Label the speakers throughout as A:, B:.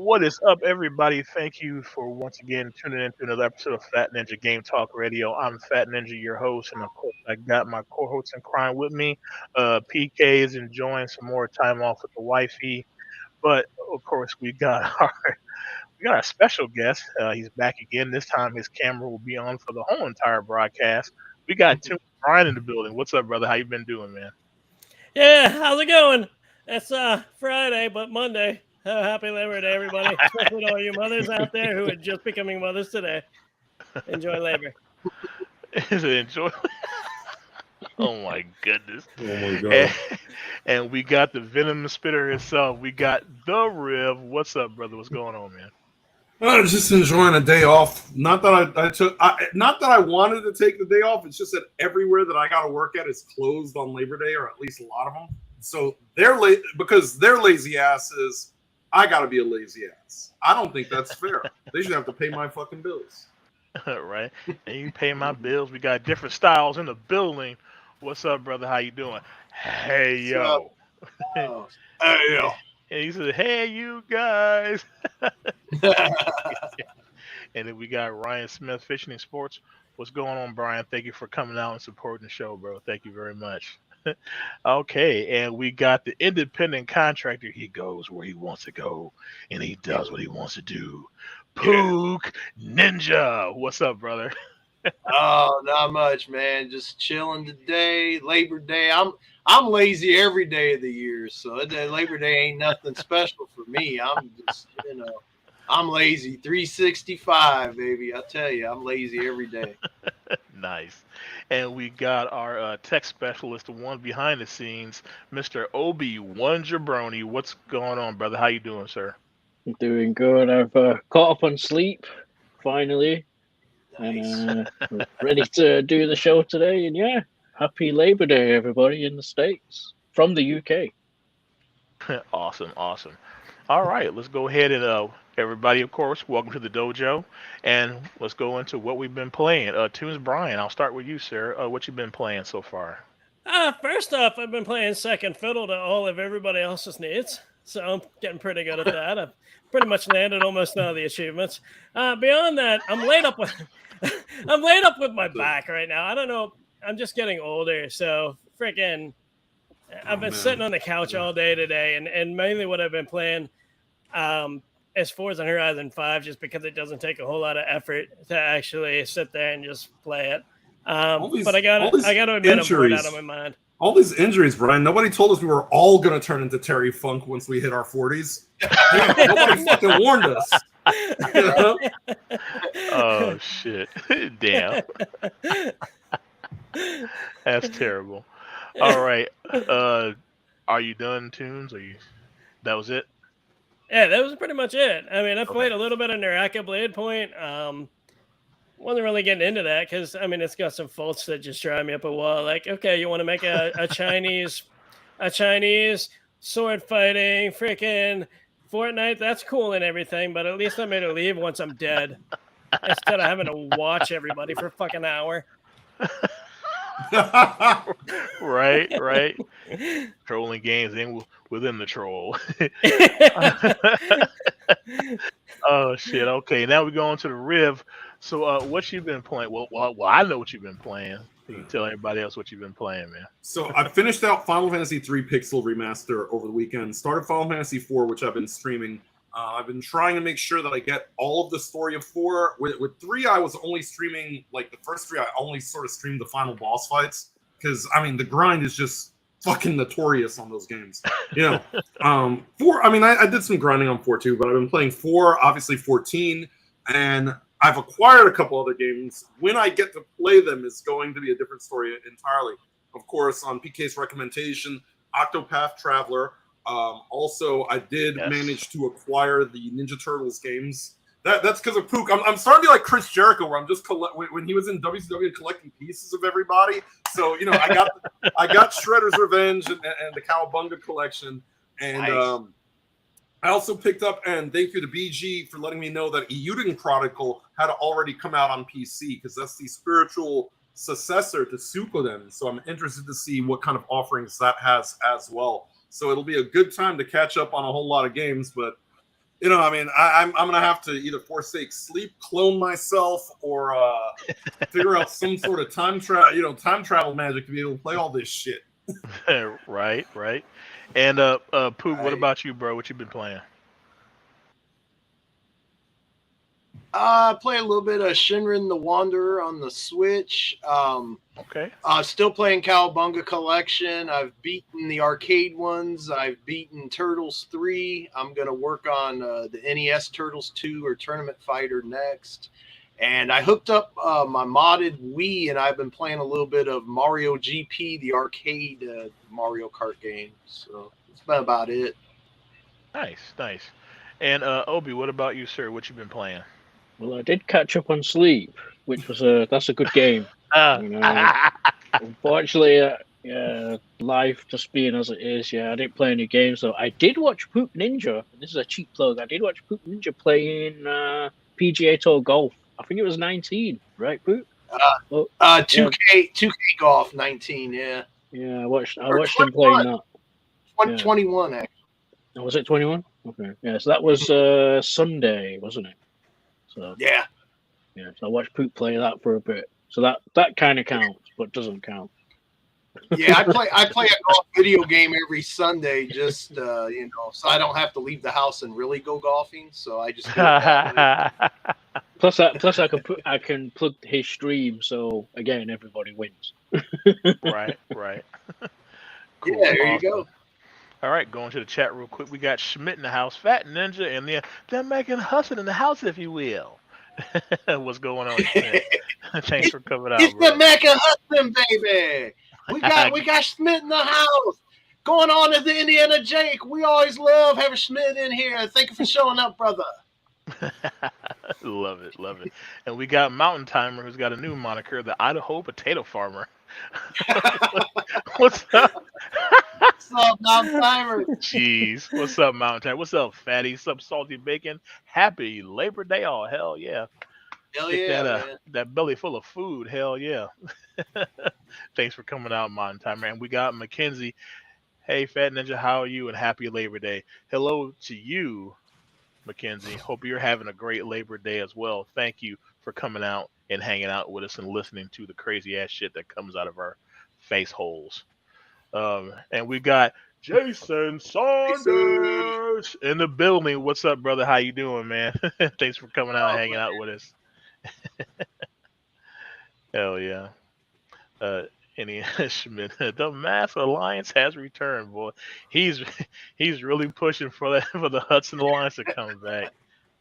A: What is up, everybody? Thank you for once again tuning in to another episode of Fat Ninja Game Talk Radio. I'm Fat Ninja, your host, and of course, I got my co-host in crime with me. PK is enjoying some more time off with the wifey, but of course, we got our special guest. He's back again. This time, his camera will be on for the whole entire broadcast. We got Tim Brian in the building. What's up, brother? How you been doing, man?
B: Yeah, how's it going? It's Friday, but Monday. Happy Labor Day, everybody. Especially to all you mothers out there who are just becoming mothers today. Enjoy labor.
A: Is it enjoyable? Oh my goodness.
C: Oh my god.
A: And, and we got the venom spitter himself. We got the Riv. What's up, brother? What's going on, man?
C: I was just enjoying a day off. Not that I took. Not that I wanted to take the day off. It's just that everywhere that I got to work at is closed on Labor Day, or at least a lot of them. So they're late because they're lazy asses. I got to be a lazy ass. I don't think that's fair. They should have to pay my fucking bills.
A: Right? And you pay my bills. We got different styles in the building. What's up, brother? How you doing? Hey, yo.
D: Oh, hey, yo.
A: And he said, hey, you guys. And then we got Ryan Smith, Fishing and Sports. What's going on, Brian? Thank you for coming out and supporting the show, bro. Thank you very much. Okay, and we got the independent contractor. He goes where he wants to go, and he does what he wants to do. Pook Ninja. What's up, brother?
D: Oh, not much, man. Just chilling today. Labor Day. I'm lazy every day of the year, so Labor Day ain't nothing special for me. I'm just, I'm lazy. 365, baby. I tell you, I'm lazy every day.
A: Nice. And we got our tech specialist, the one behind the scenes, Mr. Obi-Wan Jabroni. What's going on, brother? How you doing, sir?
E: I'm doing good. I've caught up on sleep, finally.
D: Nice.
E: And ready to do the show today. And yeah, happy Labor Day, everybody in the States. From the UK.
A: Awesome. All right, let's go ahead and everybody, of course, welcome to the dojo, and let's go into what we've been playing. Tunes Brian, I'll start with you, sir. What you been playing so far?
B: First off, I've been playing second fiddle to all of everybody else's needs, so I'm getting pretty good at that. I've pretty much landed almost all the achievements. Beyond that, I'm laid up with I'm laid up with my back right now. I don't know. I'm just getting older, so freaking. I've been sitting on the couch all day today, and mainly what I've been playing is Forza Horizon 5, just because it doesn't take a whole lot of effort to actually sit there and just play it. But I got to admit, I'm bored out of my mind.
C: All these injuries, Brian. Nobody told us we were all going to turn into Terry Funk once we hit our 40s. Nobody fucking warned us.
A: Oh, shit. Damn. That's terrible. All right. Are you done, Tunes? That was it?
B: Yeah, that was pretty much it. I mean, I played a little bit of Naraka Blade Point. Wasn't really getting into that because, I mean, it's got some faults that just drive me up a wall. Like, okay, you want to make a Chinese sword fighting freaking Fortnite? That's cool and everything, but at least I made it leave once I'm dead instead of having to watch everybody for a fucking hour.
A: Right. Trolling games in within the troll. Oh shit. Okay, now we go on to the Riv. So, what you been playing? Well, I know what you've been playing. You can tell everybody else what you've been playing, man.
C: So I finished out Final Fantasy 3 Pixel Remaster over the weekend. Started Final Fantasy 4, which I've been streaming. I've been trying to make sure that I get all of the story of 4. With 3, I was only streaming, like, the first 3, I only sort of streamed the final boss fights. Because, I mean, the grind is just fucking notorious on those games. 4, I mean, I did some grinding on 4 too, but I've been playing 4, obviously 14, and I've acquired a couple other games. When I get to play them, it's going to be a different story entirely. Of course, on PK's recommendation, Octopath Traveler. Also, I did manage to acquire the Ninja Turtles games. That's because of Pook. I'm starting to be like Chris Jericho, where I'm just when he was in WCW collecting pieces of everybody. So I got Shredder's Revenge and the Cowabunga collection, and nice. I also picked up, and thank you to BG for letting me know that Euden Chronicle had already come out on PC, because that's the spiritual successor to Suikoden. So I'm interested to see what kind of offerings that has as well. So it'll be a good time to catch up on a whole lot of games, but You know, I mean, I'm gonna have to either forsake sleep, clone myself, or figure out some sort of time travel magic to be able to play all this shit.
A: Right, right. And Pook, what
D: Right.
A: about you, bro? What you been playing?
D: I play a little bit of Shinrin the Wanderer on the Switch.
A: Okay.
D: Still playing Cowabunga Collection. I've beaten the arcade ones. I've beaten Turtles 3. I'm going to work on the NES Turtles 2 or Tournament Fighter next. And I hooked up my modded Wii, and I've been playing a little bit of Mario GP, the arcade Mario Kart game. So that's been about it.
A: Nice, nice. And Obi, what about you, sir? What you been playing?
E: Well, I did catch up on Sleep, which was that's a good game.
A: Uh,
E: You know, unfortunately, life just being as it is, yeah, I didn't play any games though. I did watch Pook Ninja. This is a cheap plug. I did watch Pook Ninja playing PGA Tour golf. I think it was 19, right, Pook? Oh, yeah,
D: 2K Golf 19, yeah.
E: yeah. I
D: Or
E: watched him playing
D: 21.
E: that. Yeah.
D: 21, actually.
E: Oh, was it 21? Okay. Yeah, so that was Sunday, wasn't it? So
D: Yeah.
E: yeah, so I watched Pook play that for a bit. So that kind of counts, but doesn't count.
D: Yeah, I play a golf video game every Sunday, just so I don't have to leave the house and really go golfing. So I just do it that way.
E: Plus, I can plug his stream, so again, everybody wins.
A: right, right. Cool.
D: Yeah, there you
A: Awesome.
D: go.
A: All right, going to the chat real quick. We got Schmidt in the house, Fat Ninja, and they're making hustle in the house, if you will. What's going on, Schmidt? Thanks for coming out,
D: It's
A: bro.
D: the Mecca Hudson, baby. We got Schmidt in the house. Going on as the Indiana Jake. We always love having Schmidt in here. Thank you for showing up, brother.
A: Love it, love it. And we got Mountain Timer, who's got a new moniker, the Idaho Potato Farmer. What's up?
D: What's up, Mountain Timer?
A: Jeez. What's up, Mountain Timer? What's up, Fatty? What's up, Salty Bacon? Happy Labor Day. Oh, hell yeah.
D: Hell
A: Get
D: yeah,
A: that
D: man.
A: that belly full of food. Hell yeah. Thanks for coming out, Mountain Timer. And we got Mackenzie. Hey, Fat Ninja, how are you? And happy Labor Day. Hello to you, Mackenzie. Hope you're having a great Labor Day as well. Thank you for coming out and hanging out with us and listening to the crazy ass shit that comes out of our face holes. And we got Jason Saunders in the building. What's up, brother? How you doing, man? Thanks for coming out and hanging out with us. Hell yeah. Uh, any Schmidt, the Mass Alliance has returned, boy. He's he's really pushing for that for the Hudson Alliance to come back.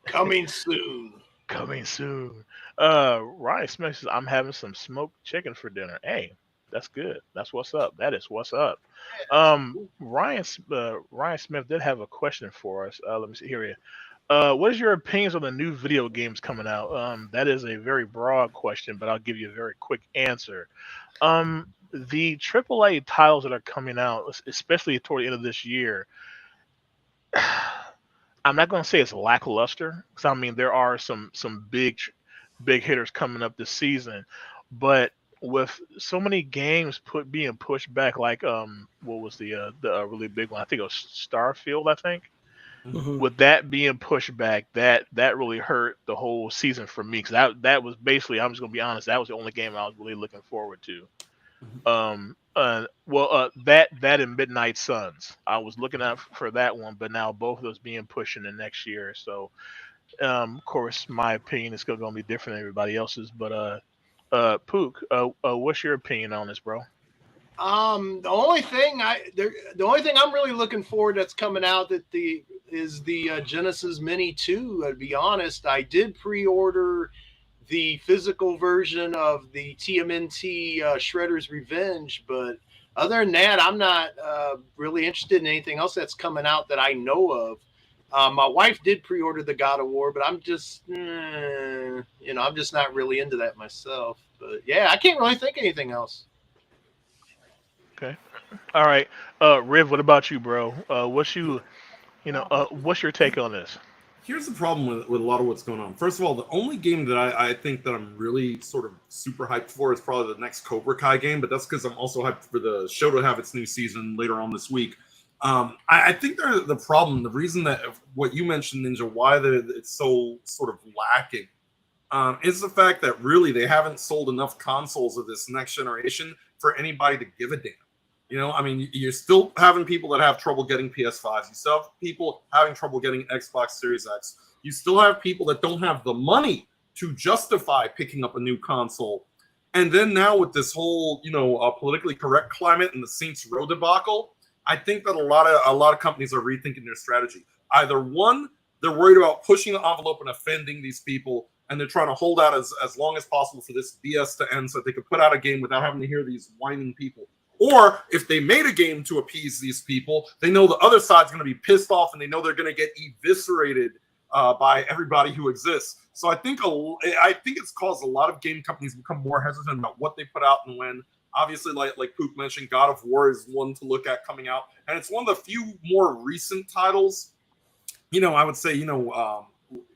D: Coming soon.
A: Coming soon. Ryan Smith says, I'm having some smoked chicken for dinner. Hey, that's good. That's what's up. That is what's up. Ryan Smith did have a question for us. Let me see here. What is your opinions on the new video games coming out? That is a very broad question, but I'll give you a very quick answer. The AAA titles that are coming out, especially toward the end of this year, I'm not going to say it's lackluster because I mean there are some big hitters coming up this season, but with so many games being pushed back, like what was the really big one? I think it was Starfield. I think
B: Mhm.
A: with that being pushed back, that really hurt the whole season for me because that was basically, I'm just gonna be honest, that was the only game I was really looking forward to. That and Midnight Suns. I was looking out for that one, but now both of those being pushed into next year. So, of course, my opinion is still gonna be different than everybody else's. But Pook, what's your opinion on this, bro?
D: The only thing I'm really looking forward that's coming out is the Genesis Mini 2. To be honest, I did pre-order the physical version of the TMNT Shredder's Revenge, but other than that, I'm not really interested in anything else that's coming out that I know of. My wife did pre-order the God of War, but I'm just, I'm just not really into that myself. But yeah, I can't really think of anything else.
A: Okay. All right. Riv, what about you, bro? What's your take on this?
C: Here's the problem with a lot of what's going on. First of all, the only game that I think that I'm really sort of super hyped for is probably the next Cobra Kai game, but that's because I'm also hyped for the show to have its new season later on this week. I think the problem, the reason that what you mentioned, Ninja, why it's so sort of lacking, is the fact that really they haven't sold enough consoles of this next generation for anybody to give a damn. You know, I mean, you're still having people that have trouble getting PS5s. You still have people having trouble getting Xbox Series X. You still have people that don't have the money to justify picking up a new console. And then now with this whole, politically correct climate and the Saints Row debacle, I think that a lot of companies are rethinking their strategy. Either one, they're worried about pushing the envelope and offending these people, and they're trying to hold out as long as possible for this BS to end so that they could put out a game without having to hear these whining people. Or if they made a game to appease these people, they know the other side's going to be pissed off and they know they're going to get eviscerated by everybody who exists. So I think it's caused a lot of game companies to become more hesitant about what they put out and when. Obviously, like Pook mentioned, God of War is one to look at coming out. And it's one of the few more recent titles. I would say, God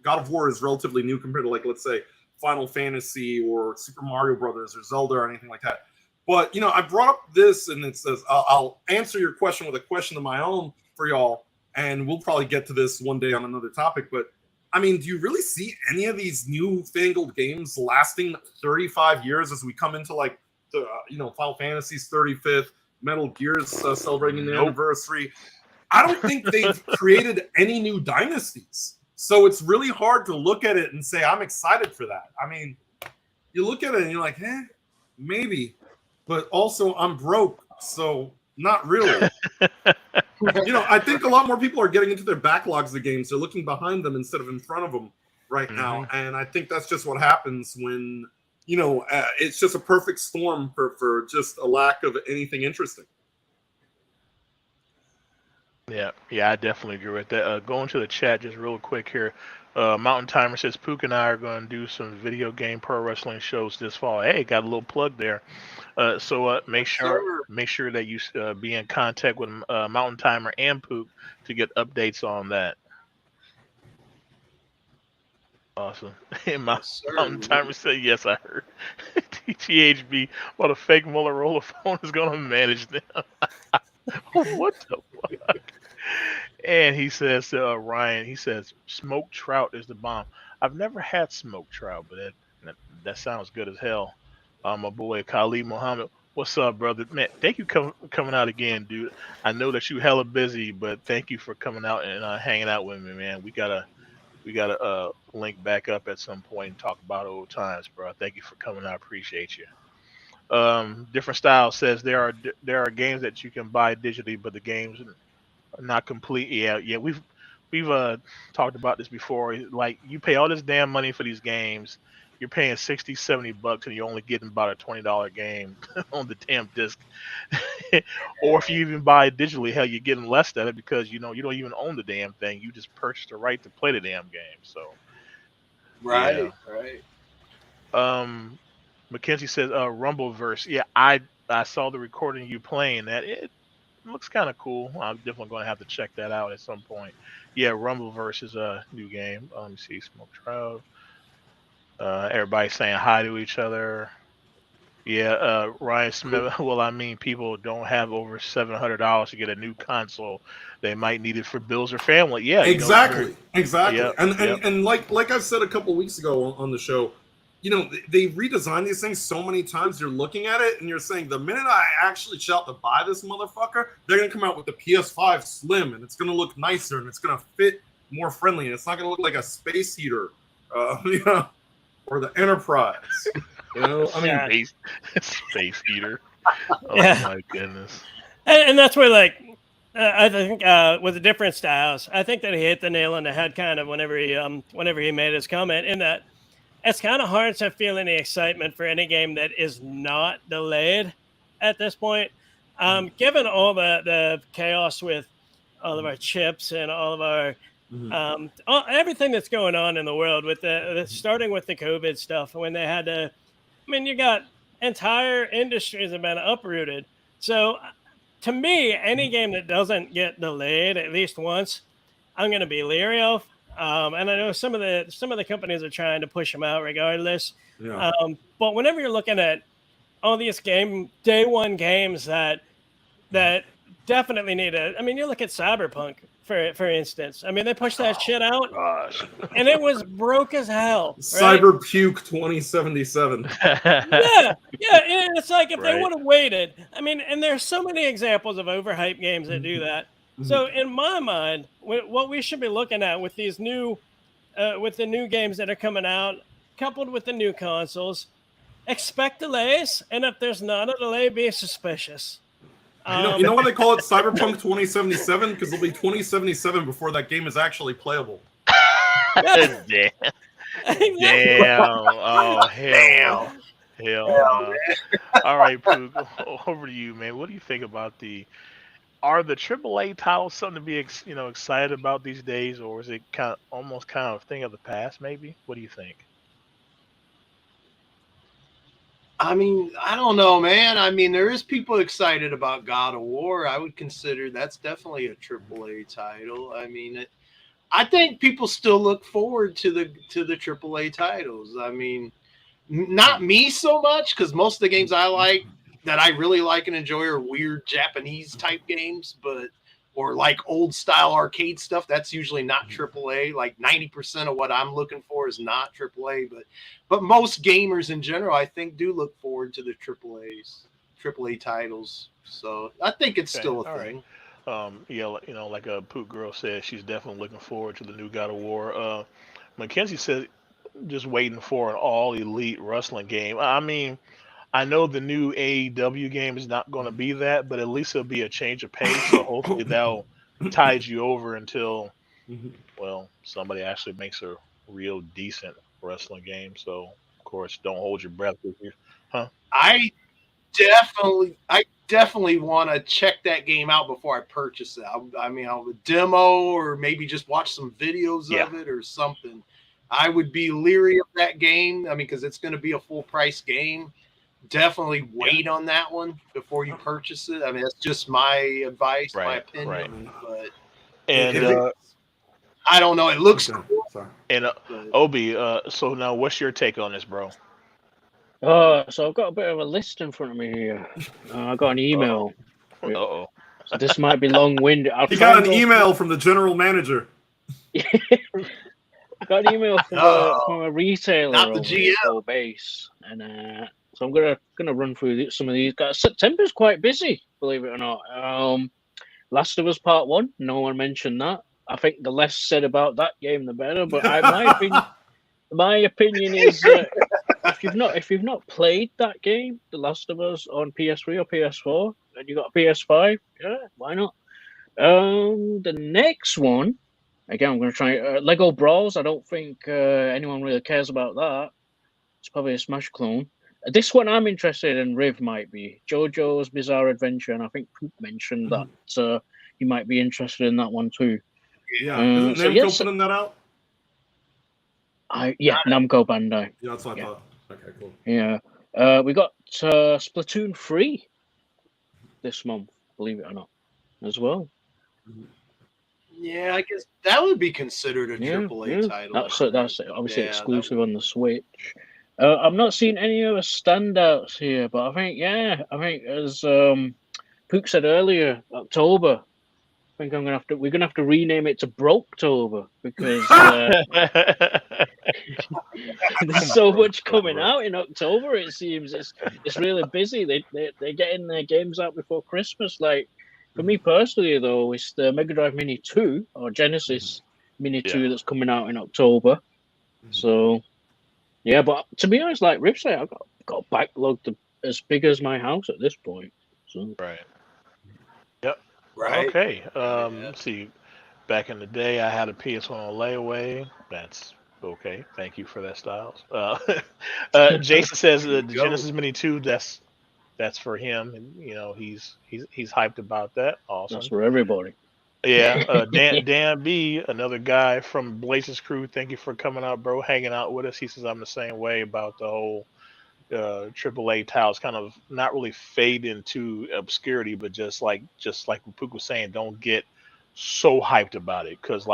C: of War is relatively new compared to, like, let's say, Final Fantasy or Super Mario Brothers or Zelda or anything like that. But, I brought up this, and it says, I'll answer your question with a question of my own for y'all, and we'll probably get to this one day on another topic. But, I mean, do you really see any of these new-fangled games lasting 35 years as we come into, like, the, Final Fantasy's 35th, Metal Gear's celebrating the anniversary? I don't think they've created any new dynasties. So it's really hard to look at it and say, I'm excited for that. I mean, you look at it and you're like, maybe. But also, I'm broke, so not really. I think a lot more people are getting into their backlogs of games. They're looking behind them instead of in front of them right now. And I think that's just what happens when, it's just a perfect storm for just a lack of anything interesting.
A: Yeah, I definitely agree with that. Going to the chat just real quick here. Mountain Timer says Pook and I are going to do some video game pro wrestling shows this fall. Hey, got a little plug there. So make sure that you be in contact with Mountain Timer and Pook to get updates on that. Awesome. And Mountain Timer said, yes, I heard. TTHB, what a fake Motorola phone is going to manage them. What the fuck? And he says to Ryan, he says, smoked trout is the bomb. I've never had smoked trout, but that sounds good as hell. My boy Khalid Muhammad, what's up, brother? Man, thank you coming out again, dude. I know that you hella busy, but thank you for coming out and hanging out with me, man. We gotta link back up at some point and talk about old times, bro. Thank you for coming out. I appreciate you. Different Style says there are games that you can buy digitally, but the games are not complete. Yeah. We've talked about this before. Like, you pay all this damn money for these games. You're paying $60-$70, and you're only getting about a $20 game on the damn disc. Or if you even buy it digitally, hell, you're getting less than it because you don't even own the damn thing. You just purchased the right to play the damn game. So,
D: right.
A: Mackenzie says, Rumbleverse. Yeah, I saw the recording of you playing that. It looks kind of cool. I'm definitely going to have to check that out at some point. Yeah, Rumbleverse is a new game. Let me see. Smoke Trout. Everybody saying hi to each other. Yeah, Ryan Smith. Well, I mean, people don't have over $700 to get a new console. They might need it for bills or family. Yeah,
C: exactly.
A: Yep,
C: and like I said a couple of weeks ago on the show, they redesign these things so many times. You're looking at it and you're saying, the minute I actually shout to buy this motherfucker, they're gonna come out with the PS5 Slim, and it's gonna look nicer and it's gonna fit more friendly, and it's not gonna look like a space heater, or the Enterprise.
B: I
A: mean, space heater. Oh my goodness.
B: And that's where, like, I think with the different styles, I think that he hit the nail on the head kind of whenever he made his comment, in that it's kind of hard to feel any excitement for any game that is not delayed at this point. Given all the chaos with all of our chips and all of our everything that's going on in the world, with the starting with the COVID stuff, when they had to, I mean, you got entire industries have been uprooted. So to me, any game that doesn't get delayed at least once, I'm going to be leery of. And I know some of the companies are trying to push them out regardless.
C: Yeah.
B: But whenever you're looking at all these day one games that definitely need it. I mean, you look at Cyberpunk for instance. I mean, they pushed that shit out,
A: Gosh.
B: and it was broke as hell. Right?
C: Cyberpuke 2077.
B: Yeah, and it's like if they
A: Right.
B: would have waited. I mean, and there's so many examples of overhyped games that do that. So in my mind, what we should be looking at with these new, with the new games that are coming out, coupled with the new consoles, expect delays, and if there's not a delay, be suspicious.
C: You know why they call it Cyberpunk 2077? Because it'll be 2077 before that game is actually playable.
A: Damn. Damn. Oh, hell. Hell no. All right, Pook, over to you, man. What do you think about are the AAA titles something to be excited about these days, or is it almost kind of a thing of the past? Maybe. What do you think?
D: I mean, I don't know, man. I mean, there is people excited about God of War. I would consider that's definitely a AAA title. I mean, I think people still look forward to the AAA titles. I mean, not me so much, because most of the games I like that I really like and enjoy are weird Japanese type games, or like old style arcade stuff. That's usually not AAA. Like 90% of what I'm looking for is not AAA, but most gamers in general, I think, do look forward to the AAA titles. So I think it's still a thing.
A: Yeah, like a Pook girl said, she's definitely looking forward to the new God of War. Mackenzie said, just waiting for an all elite wrestling game. I mean, I know the new AEW game is not going to be that, but at least it'll be a change of pace. So hopefully that'll tide you over until, well, somebody actually makes a real decent wrestling game. So of course, don't hold your breath with you, huh?
D: I definitely want to check that game out before I purchase it. I mean, I'll demo or maybe just watch some videos of it or something. I would be leery of that game. I mean, because it's going to be a full price game. Definitely wait on that one before you purchase it. I mean, that's just my advice, my opinion. But
A: And
D: I don't know. It looks cool.
A: And Obi, so now what's your take on this, bro?
E: So I've got a bit of a list in front of me here. I got an email.
A: Uh-oh.
E: So this might be long-winded.
C: You got an email from the general manager.
E: I got an email from a retailer
D: not the GM.
E: Base, and so I'm gonna run through some of these guys. September's quite busy, believe it or not. Last of Us Part 1, no one mentioned that. I think the less said about that game, the better. But my opinion is if you've not played that game, The Last of Us, on PS3 or PS4, and you got a PS5, yeah, why not? The next one, again, I'm going to try Lego Brawls. I don't think anyone really cares about that. It's probably a Smash clone. This one I'm interested in. Riv might be JoJo's Bizarre Adventure, and I think Poop mentioned that you might be interested in that one too.
C: Yeah, isn't Namco putting that out?
E: Namco Bandai.
C: Yeah, that's what I thought. Okay, cool.
E: Yeah, we got Splatoon 3 this month, believe it or not, as well.
D: Yeah, I guess that would be considered a AAA title.
E: That's obviously exclusive on the Switch. I'm not seeing any other standouts here, but I think as Pook said earlier, October. I think we're gonna have to rename it to Broketober because there's so much coming out in October. It seems it's really busy. They're getting their games out before Christmas. Like for me personally, though, it's the Mega Drive Mini 2 or Genesis Mini 2 that's coming out in October. So yeah, but to be honest, like Rip said, I've got a backlog as big as my house at this point. So
A: right. Yep.
D: Right.
A: Okay. Let's see. Back in the day, I had a PS1 on layaway. That's okay. Thank you for that, Styles. Jason says the Genesis Mini 2. That's for him, and he's hyped about that. Awesome.
E: That's for everybody.
A: Yeah. Dan B, another guy from Blaze's crew. Thank you for coming out, bro. Hanging out with us. He says I'm the same way about the whole AAA titles kind of not really fade into obscurity, but just like Pook was saying, don't get so hyped about it, because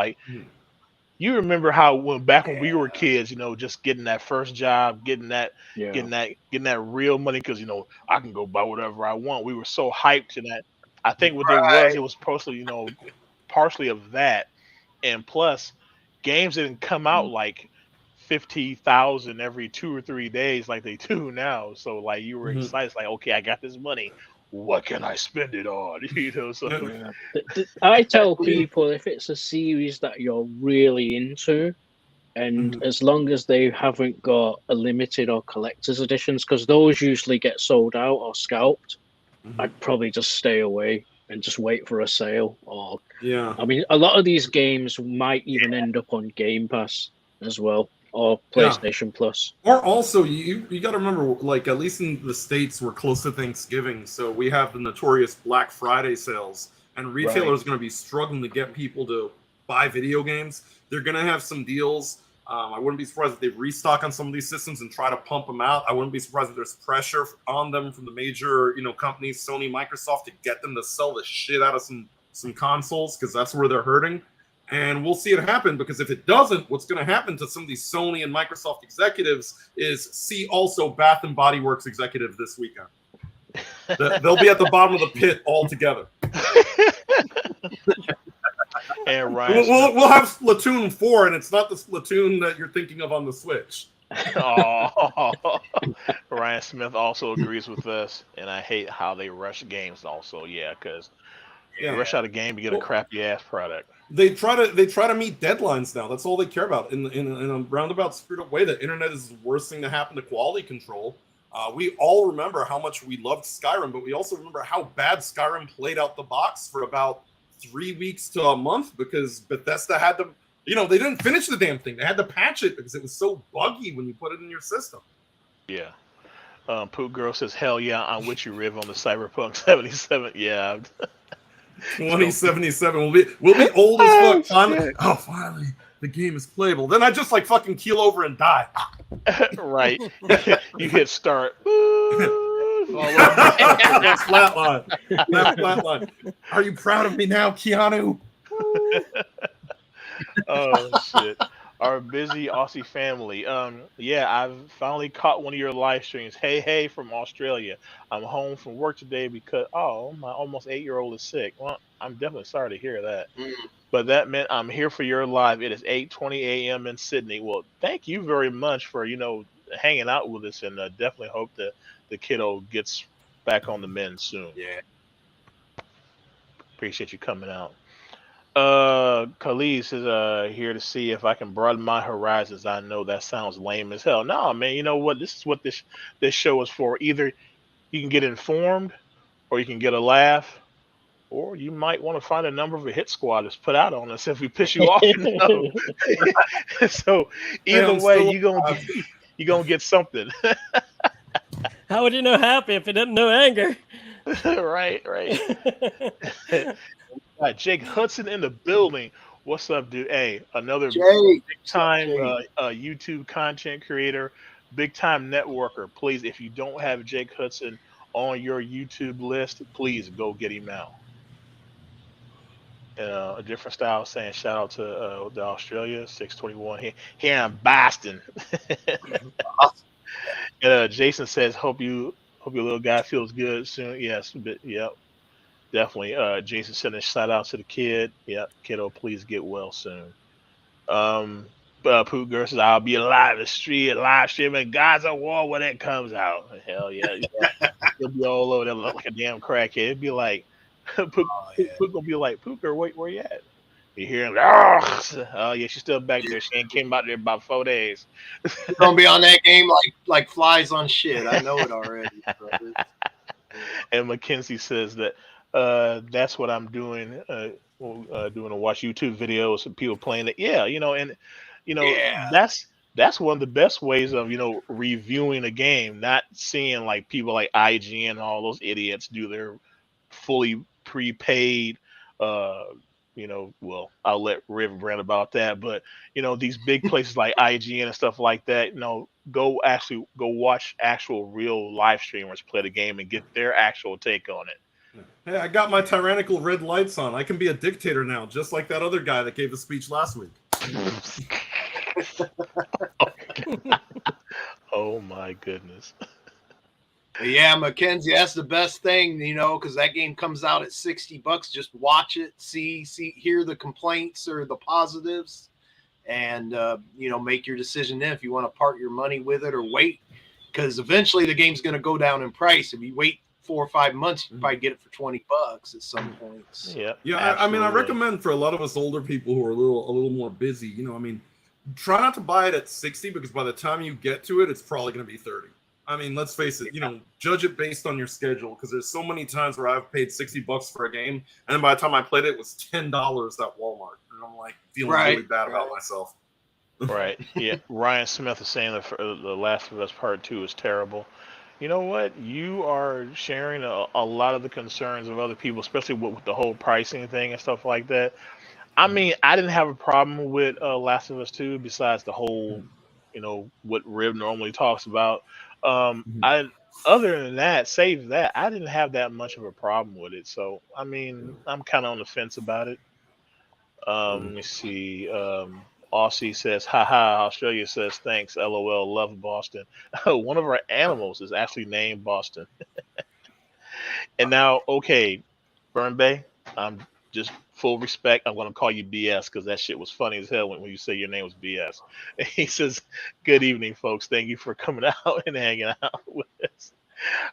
A: you remember how when we were kids, just getting that first job, getting that real money, because I can go buy whatever I want. We were so hyped to that. I think what
D: Right.
A: it was partially of that, and plus, games didn't come out like 50,000 every 2 or 3 days like they do now. So like you were
C: Mhm.
A: excited, it's like, okay, I got this money. What can I spend it on? So
C: Yeah.
E: Yeah. I tell people if it's a series that you're really into, and
C: Mhm.
E: as long as they haven't got a limited or collector's editions, because those usually get sold out or scalped,
C: Mhm.
E: I'd probably just stay away and just wait for a sale. Or,
C: Yeah.
E: I mean, a lot of these games might even end up on Game Pass as well, or
C: Yeah.
E: PlayStation Plus.
C: Or also, you got to remember, like at least in the states, we're close to Thanksgiving, so we have the notorious Black Friday sales, and retailers are going to be struggling to get people to buy video games. They're going to have some deals. I wouldn't be surprised if they restock on some of these systems and try to pump them out. I wouldn't be surprised if there's pressure on them from the major, companies, Sony, Microsoft, to get them to sell the shit out of some consoles because that's where they're hurting. And we'll see it happen because if it doesn't, what's going to happen to some of these Sony and Microsoft executives is see also Bath and Body Works executive this weekend. They'll be at the bottom of the pit altogether.
A: and Ryan Smith,
C: We'll have Splatoon 4, and it's not the Splatoon that you're thinking of on the Switch.
A: oh, Ryan Smith also agrees with us, and I hate how they rush games. Also, yeah, because you
C: Yeah.
A: rush out a game, you get a crappy ass product.
C: They try to meet deadlines now. That's all they care about. In a roundabout, screwed up way, the internet is the worst thing to happen to quality control. We all remember how much we loved Skyrim, but we also remember how bad Skyrim played out the box for about 3 weeks to a month because Bethesda had to, they didn't finish the damn thing. They had to patch it because it was so buggy when you put it in your system.
A: Yeah. Poop Girl says, "Hell yeah, I'm with you, Riv, on the Cyberpunk 77." Yeah.
C: 2077. We'll be old as fuck. Finally, the game is playable. Then I just like fucking keel over and die.
A: Right. You hit start.
C: That's flatline. That's flatline. Are you proud of me now, Keanu?
A: Oh shit. Our busy Aussie family. Yeah, I've finally caught one of your live streams. Hey from Australia. I'm home from work today because my almost 8-year-old is sick. Well, I'm definitely sorry to hear that. But that meant I'm here for your live. It is 8:20 a.m. in Sydney. Well, thank you very much for hanging out with us, and definitely hope that the kiddo gets back on the mend soon.
D: Yeah.
A: Appreciate you coming out. Khalees is here to see if I can broaden my horizons. I know that sounds lame as hell. No, man, you know what? This is what this show is for. Either you can get informed, or you can get a laugh, or you might want to find a number of a hit squad that's put out on us if we piss you off enough. So either way, you gonna get something.
B: How would you know happy if you didn't know anger?
A: Right. Got Jake Hudson in the building. What's up, dude? Hey, another
D: Jake.
A: big time YouTube content creator, big time networker. Please, if you don't have Jake Hudson on your YouTube list, please go get him now. A different style saying shout out to the Australia 621 here in Boston. And Jason says hope your little guy feels good soon. Yes, yep. Definitely. Jason sending a shout out to the kid. Yep, kiddo, please get well soon. Pooh Girl says, I'll be alive the street, live streaming Gods of War when it comes out. Hell yeah. He'll be all over there like a damn crackhead. It'd be like, Pook gonna be like, Pooh Girl, where you at? You hear him, oh yeah, she's still back there. She ain't came out there about 4 days.
D: You're gonna be on that game like flies on shit. I know it already, brother.
A: And Mackenzie says that that's what I'm doing. Doing to watch YouTube videos of people playing it. Yeah, that's one of the best ways of reviewing a game. Not seeing like people like IGN and all those idiots do their fully prepaid. Well, I'll let Riv rant about that, but these big places like IGN and stuff like that. Go watch actual real live streamers play the game and get their actual take on it.
C: Hey, I got my tyrannical red lights on. I can be a dictator now, just like that other guy that gave the speech last week.
A: Oh my goodness.
D: Yeah, Mackenzie, that's the best thing, because that game comes out at $60. Just watch it, hear the complaints or the positives, and make your decision then if you want to part your money with it or wait, because eventually the game's going to go down in price. If you wait 4 or 5 months, you probably get it for $20 at some points.
A: Yeah,
C: I mean, I recommend for a lot of us older people who are a little more busy, try not to buy it at 60 because by the time you get to it, it's probably going to be 30. I mean, let's face it, judge it based on your schedule because there's so many times where I've paid $60 for a game, and then by the time I played it, it was $10 at Walmart, and I'm like feeling really bad about myself.
A: Right. Yeah. Ryan Smith is saying the Last of Us Part 2 is terrible. You know what? You are sharing a lot of the concerns of other people, especially with the whole pricing thing and stuff like that. I mean, I didn't have a problem with Last of Us 2 besides the whole, what Rib normally talks about. I Other than that, save that, I didn't have that much of a problem with it. So, I mean, I'm kind of on the fence about it. Let me see. Aussie says, haha, Australia says, thanks, lol, love Boston. One of our animals is actually named Boston. And now, okay, Burn Bay, I'm just full respect. I'm going to call you BS because that shit was funny as hell when you say your name was BS. He says, good evening, folks. Thank you for coming out and hanging out with us.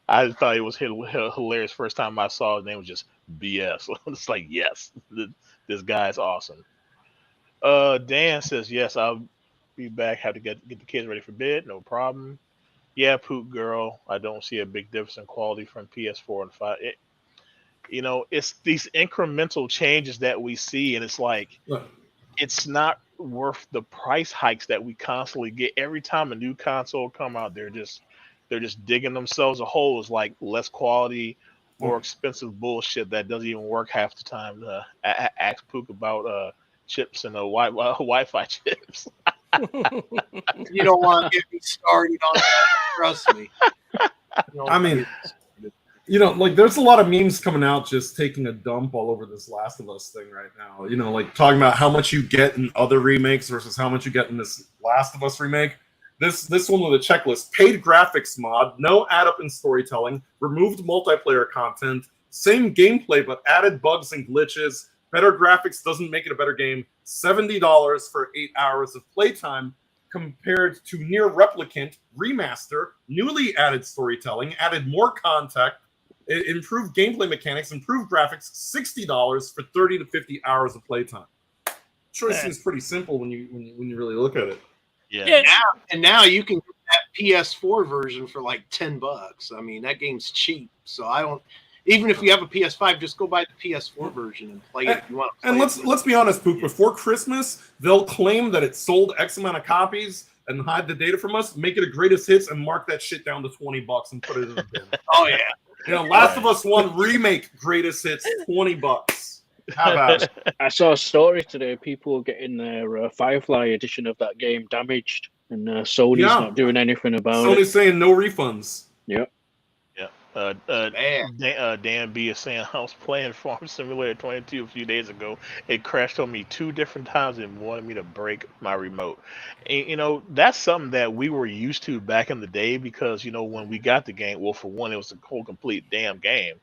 A: I thought it was hilarious. First time I saw his name was just BS. It's like, yes, this guy's awesome. Dan says, yes, I'll be back. Have to get the kids ready for bed. No problem. Yeah, Poop Girl. I don't see a big difference in quality from PS4 and 5. It's these incremental changes that we see, and it's like it's not worth the price hikes that we constantly get every time a new console come out. They're just digging themselves a hole. It's like less quality, more expensive bullshit that doesn't even work half the time. Ask Pook about chips and Wi-Fi chips.
D: You don't want to get me started on that. Trust me.
C: I mean, like there's a lot of memes coming out just taking a dump all over this Last of Us thing right now. Like talking about how much you get in other remakes versus how much you get in this Last of Us remake. This one with a checklist: paid graphics mod, no add up in storytelling, removed multiplayer content, same gameplay but added bugs and glitches. Better graphics doesn't make it a better game. $70 for 8 hours of playtime compared to Near Replicant Remaster, newly added storytelling, added more content, improved gameplay mechanics, improved graphics, $60 for 30 to 50 hours of playtime. Choice seems pretty simple when you really look at it.
A: Yeah.
D: Now you can get that PS4 version for like $10. I mean, that game's cheap, so I don't. Even if you have a PS5, just go buy the PS4 version and play it if you want to play
C: it. And let's be honest, Pook, before Christmas, they'll claim that it sold X amount of copies and hide the data from us, make it a greatest hits, and mark that shit down to $20 and put it in the bin.
D: Oh yeah.
C: Last of Us 1 remake greatest hits, $20. How about it?
E: I saw a story today. People getting their Firefly edition of that game damaged, and Sony's not doing anything about it.
C: Sony's saying no refunds.
E: Yep.
A: Dan B is saying I was playing Farm Simulator 22 a few days ago. It crashed on me 2 different times and wanted me to break my remote. And, that's something that we were used to back in the day because when we got the game, well, for one, it was a whole complete damn game.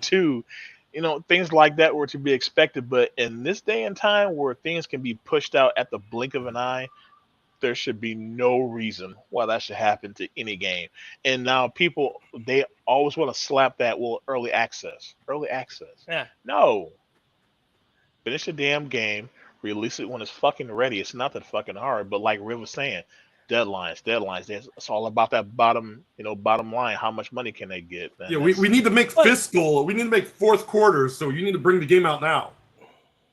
A: Two, things like that were to be expected. But in this day and time where things can be pushed out at the blink of an eye, there should be no reason why that should happen to any game. And now people, they always want to slap that, well, early access.
B: Yeah.
A: No. Finish the damn game, release it when it's fucking ready. It's not that fucking hard, but like Riv was saying, deadlines. It's all about that bottom line. How much money can they get?
C: And we need to make fiscal. We need to make fourth quarter, so you need to bring the game out now.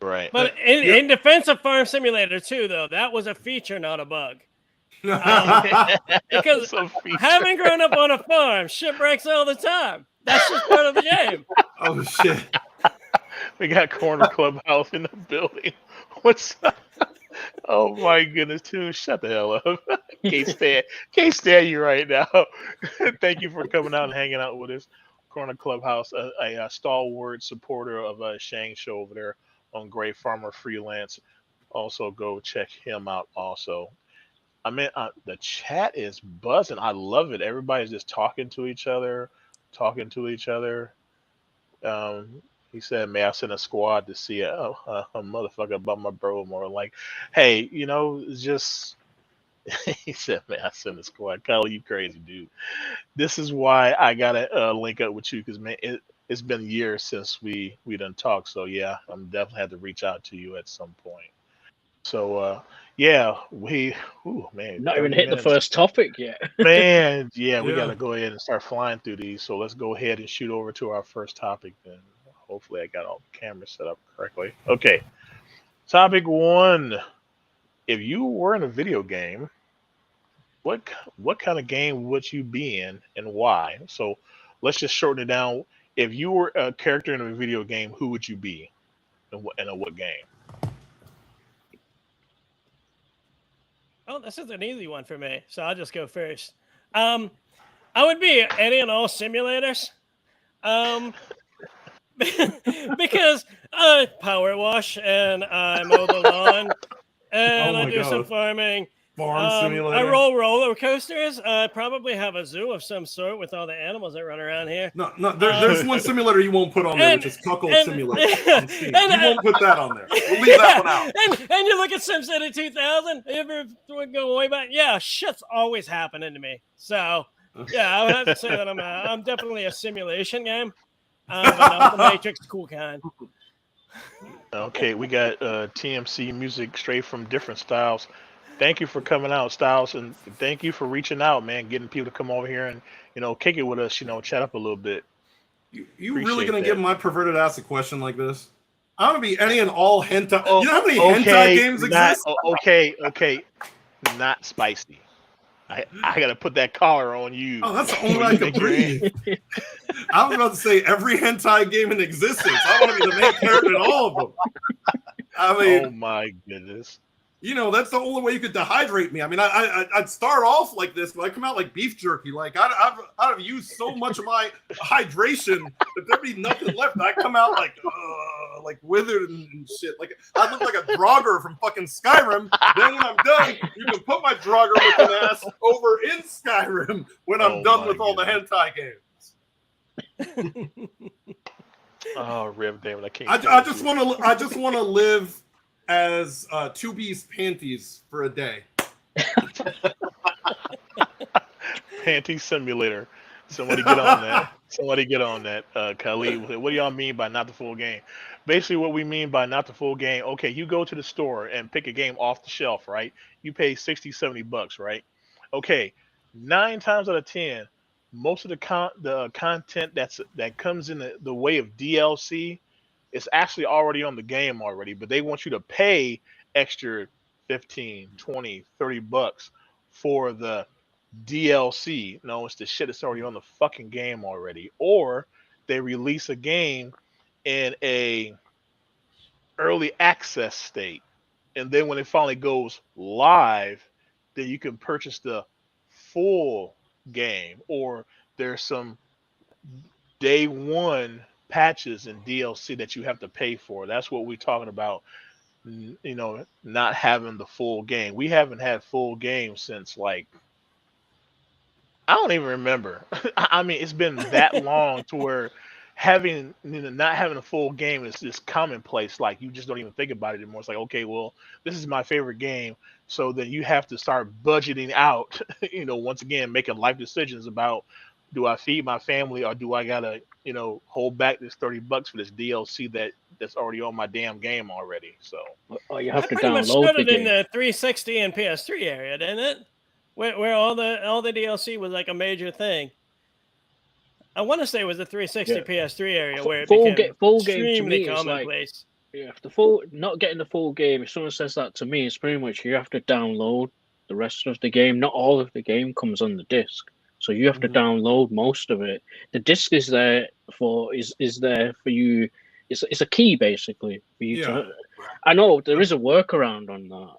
A: Right.
B: But in defense of Farm Simulator 2, though, that was a feature, not a bug. Because having grown up on a farm, shipwrecks all the time. That's just part of the game.
C: Oh, shit.
A: We got Corner Clubhouse in the building. What's up? Oh, my goodness, too. Shut the hell up. Can't stand you right now. Thank you for coming out and hanging out with us. Corner Clubhouse, a stalwart supporter of Shang's show over there on Gray Farmer Freelance. Also, go check him out also. I mean, the chat is buzzing. I love it. Everybody's just talking to each other, talking to each other. Um, he said, "May I send a squad to see a motherfucker about my bro more?" Like, hey, it's just. He said, "May I send a squad?" Kyle, you crazy dude. This is why I gotta link up with you because man, it's been years since we done talked. So yeah, I'm definitely had to reach out to you at some point. So yeah, ooh, man,
E: Not even
A: 30
E: hit the
A: minutes.
E: first topic yet.
A: Man, yeah, we got
C: Yeah.
A: to go ahead and start flying through these. So let's go ahead and shoot over to our first topic then. Hopefully, I got all the cameras set up correctly. Okay, topic one. If you were in a video game, what kind of game would you be in and why? So let's just shorten it down. If you were a character in a video game, who would you be and what game?
B: Oh, this is an easy one for me, so I'll just go first. Um, I would be any and all simulators. Um, because I power wash and I mow the lawn and
C: Oh
B: I
C: my
B: do some
C: god.
B: farming.
C: Farm
B: I
C: simulator.
B: roll roller coasters. I probably have a zoo of some sort with all the animals that run around here.
C: No, there's one simulator you won't put on there,
B: And
C: which is Cuckold
B: and
C: Simulator on Steam.
B: and
C: You won't put that on there. We'll leave that one out.
B: and you look at SimCity 2000. You ever go way back? Yeah, shit's always happening to me. So yeah, I would have to say that I'm definitely a simulation game, but not the Matrix cool kind.
A: Okay, we got TMC music straight from different styles. Thank you for coming out, Styles, and thank you for reaching out, man, getting people to come over here and kick it with us, chat up a little bit.
C: You really
A: Appreciate
C: gonna
A: that.
C: give my perverted ass a question like this? I'm gonna be any and all hentai.
A: Oh,
C: You know how many hentai
A: okay,
C: games
A: not
C: exist?
A: okay, not spicy. I gotta put that collar on you
C: Oh, that's the only
A: before
C: way I
A: you
C: could
A: make your
C: breathe. I was about to say every hentai game in existence. I want to be the main character in all of them. I mean,
A: Oh my goodness.
C: that's the only way you could dehydrate me. I mean, I'd start off like this, but I come out like beef jerky. Like I'd have used so much of my hydration that there'd be nothing left. I come out like withered and shit. Like I look like a Draugr from fucking Skyrim. Then when I'm done, you can put my Draugr looking ass over in Skyrim when I'm
A: Oh
C: done
A: my
C: with all the
A: goodness.
C: hentai games.
A: Oh, Rip, David, I can't.
C: I just want to live as 2B's panties for a day.
A: Panty simulator. Somebody get on that. Somebody get on that. Khalid, what do y'all mean by not the full game? Basically, what we mean by not the full game, okay, you go to the store and pick a game off the shelf, right? You pay 60, $70, right? Okay, 9 times out of 10, most of the content that comes in the way of DLC is actually already on the game already, but they want you to pay extra 15, 20, $30 for the DLC. No, it's the shit that's already on the fucking game already. Or they release a game in a early access state. And then when it finally goes live, then you can purchase the full game. Or there's some day one patches and DLC that you have to pay for. That's what we're talking about. Not having the full game. We haven't had full games since like I don't even remember. I mean, it's been that long to where not having a full game is just commonplace. Like you just don't even think about it anymore. It's like, okay, well, this is my favorite game, so then you have to start budgeting out. Once again, making life decisions about do I feed my family or do I gotta, hold back this $30 for this DLC that's already on my damn game already. So
E: Or you have
B: That
E: to
B: pretty much
E: download the
B: started in
E: game.
B: the 360 and PS3 area, didn't it? Where all the DLC was like a major thing. I want to say it was the 360
E: Yeah.
B: PS3 area where it
E: Full
B: became
E: game to
B: extremely
E: me is like
B: commonplace.
E: not getting the full game. If someone says that to me, it's pretty much you have to download the rest of the game. Not all of the game comes on the disc, so you have to download most of it. The disc is there is there for you. It's a key basically for you to. I know there is a workaround on that.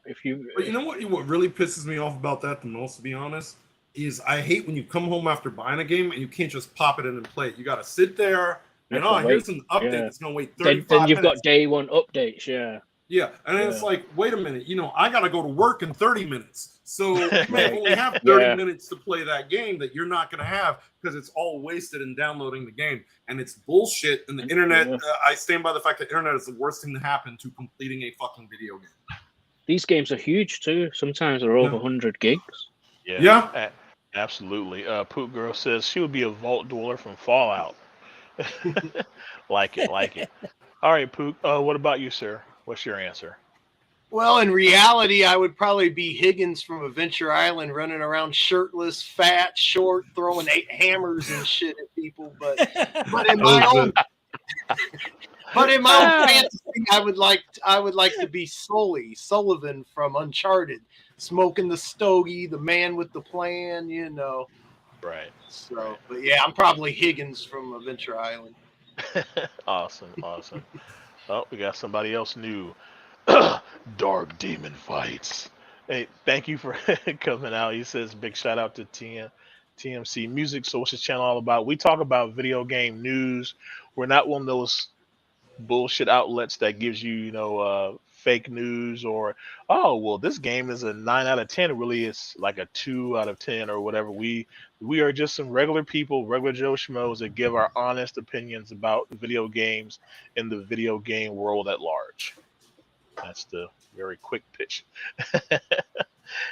C: But you know what really pisses me off about that the most, to be honest, is I hate when you come home after buying a game and you can't just pop it in and play it. You got to sit there and here's an update that's gonna wait 35
E: then you've
C: minutes.
E: got day one updates. Yeah.
C: Yeah, and then it's
E: Yeah.
C: like, wait a minute, I got to go to work in 30 minutes. So you may
E: Right.
C: only have 30
E: Yeah.
C: minutes to play that game that you're not going to have because it's all wasted in downloading the game. And it's bullshit. And the internet,
E: Yeah.
C: I stand by the fact that internet is the worst thing to happen to completing a fucking video game.
E: These games are huge too. Sometimes they're over
C: Yeah.
E: 100 gigs.
C: Yeah.
A: Absolutely. Poop Girl says she would be a vault dweller from Fallout. Like it, like it. All right, Pook. What about you, sir? What's your answer?
D: Well, in reality, I would probably be Higgins from Adventure Island, running around shirtless, fat, short, throwing 8 hammers and shit at people. But in my own fantasy, I would like to be Sullivan from Uncharted, smoking the stogie, the man with the plan,
A: Right.
D: So,
A: Right.
D: but yeah, I'm probably Higgins from Adventure Island.
A: Awesome. Awesome. Oh, we got somebody else new. Dark Demon Fights. Hey, thank you for coming out. He says big shout out to TMC Music. So what's his channel all about? We talk about video game news. We're not one of those bullshit outlets that gives you, fake news or, oh, well, this game is a 9 out of 10. Really, it's like a 2 out of 10 or whatever. We are just some regular people, regular Joe schmoes that give our honest opinions about video games and the video game world at large. That's the very quick pitch.